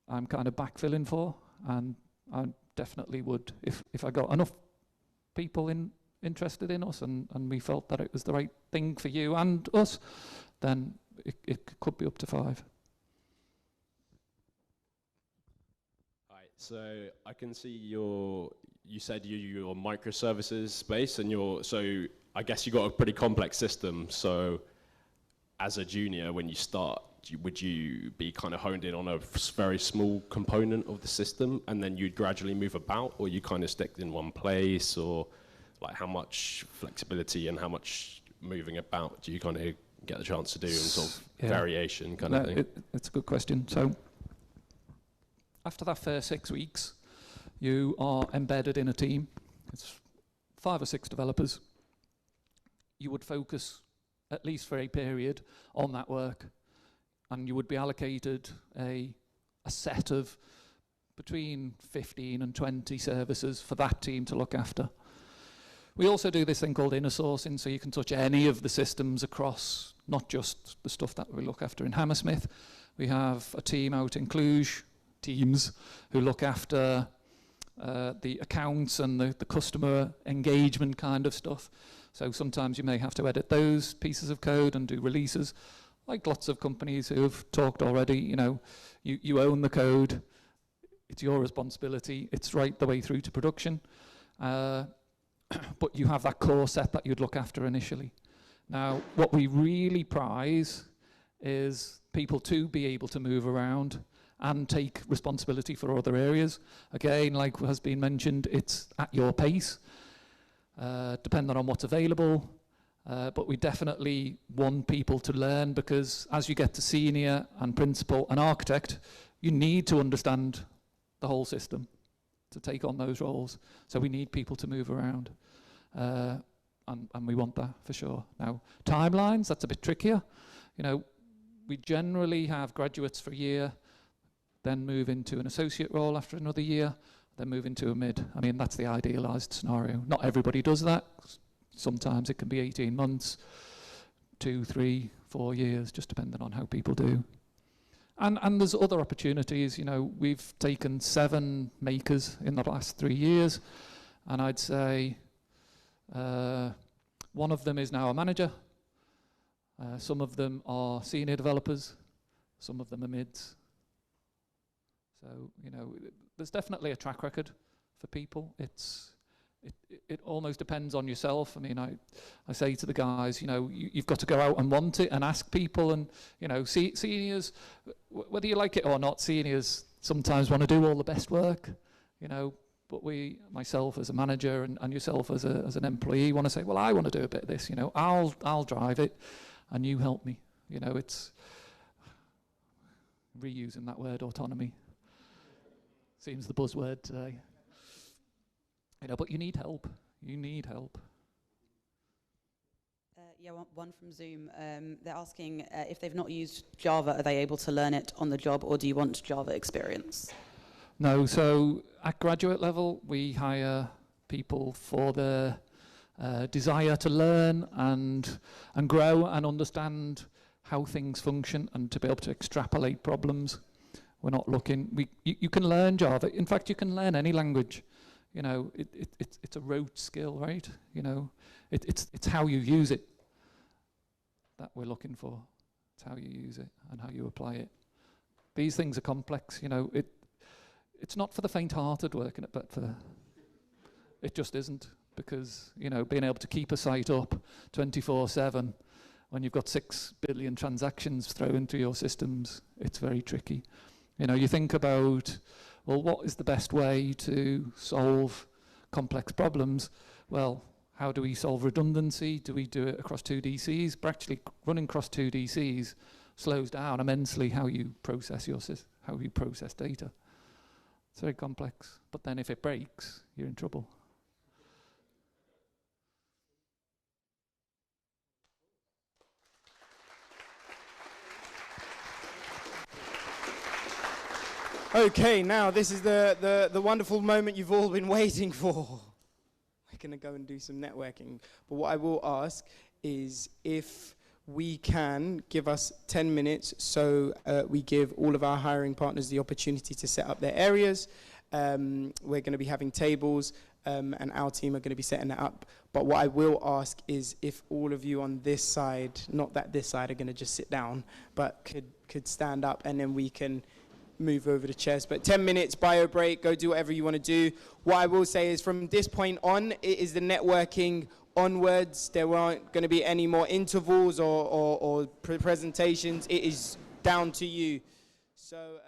I'm kind of backfilling for, and I definitely would, if I got enough people interested in us and we felt that it was the right thing for you and us, then it could be up to 5. So I can see you said you're microservices space, and I guess you got a pretty complex system. So as a junior, when you start, would you be kind of honed in on a very small component of the system, and then you'd gradually move about, or you kind of stick in one place, or like how much flexibility and how much moving about do you kind of get the chance to do, and sort of variation kind of thing? It's a good question. So after that first 6 weeks, you are embedded in a team. It's 5 or 6 developers. You would focus, at least for a period, on that work, and you would be allocated a set of between 15 and 20 services for that team to look after. We also do this thing called inner sourcing, so you can touch any of the systems across, not just the stuff that we look after in Hammersmith. We have a team out in Cluj, teams, who look after the accounts and the customer engagement kind of stuff. So sometimes you may have to edit those pieces of code and do releases. Like lots of companies who have talked already, you know, you own the code, it's your responsibility, it's right the way through to production. But you have that core set that you'd look after initially. Now, what we really prize is people to be able to move around and take responsibility for other areas. Again, like has been mentioned, it's at your pace, depending on what's available. But we definitely want people to learn, because as you get to senior and principal and architect, you need to understand the whole system to take on those roles. So we need people to move around. And we want that for sure. Now, timelines, that's a bit trickier. You know, we generally have graduates for a year, then move into an associate role after another year, then move into a mid. I mean, that's the idealized scenario. Not everybody does that. Sometimes it can be 18 months, 2, 3, 4 years, just depending on how people do. And there's other opportunities. You know, we've taken 7 makers in the last 3 years, and I'd say one of them is now a manager. Some of them are senior developers. Some of them are mids. So, you know, there's definitely a track record for people. It almost depends on yourself. I mean, I say to the guys, you know, you've got to go out and want it and ask people. And, you know, seniors, whether you like it or not, seniors sometimes want to do all the best work, you know. But myself as a manager and yourself as an employee, want to say, well, I want to do a bit of this, you know. I'll drive it, and you help me. You know, it's reusing that word, autonomy. Seems the buzzword today. You know, but you need help. You need help. Yeah, one from Zoom. They're asking if they've not used Java, are they able to learn it on the job, or do you want Java experience? No, so at graduate level, we hire people for their desire to learn and grow and understand how things function and to be able to extrapolate problems. We're not looking, you can learn Java. In fact, you can learn any language. You know, it's a rote skill, right? You know, it's how you use it that we're looking for. It's how you use it and how you apply it. These things are complex, you know. It's not for the faint-hearted working it, but it just isn't, because, you know, being able to keep a site up 24/7 when you've got 6 billion transactions thrown into your systems, it's very tricky. You know, you think about, well, what is the best way to solve complex problems? Well, how do we solve redundancy? Do we do it across 2 DCs? But actually, running across 2 DCs slows down immensely how you process how you process data. It's very complex. But then if it breaks, you're in trouble. Okay, now this is the wonderful moment you've all been waiting for. We're going to go and do some networking. But what I will ask is if we can give us 10 minutes so we give all of our hiring partners the opportunity to set up their areas. We're going to be having tables and our team are going to be setting that up. But what I will ask is if all of you on this side, not that this side are going to just sit down, but could stand up, and then we can move over the chairs. But 10 minutes, bio break, go do whatever you want to do. What I will say is from this point on, it is the networking onwards. There aren't going to be any more intervals or presentations. It is down to you. So.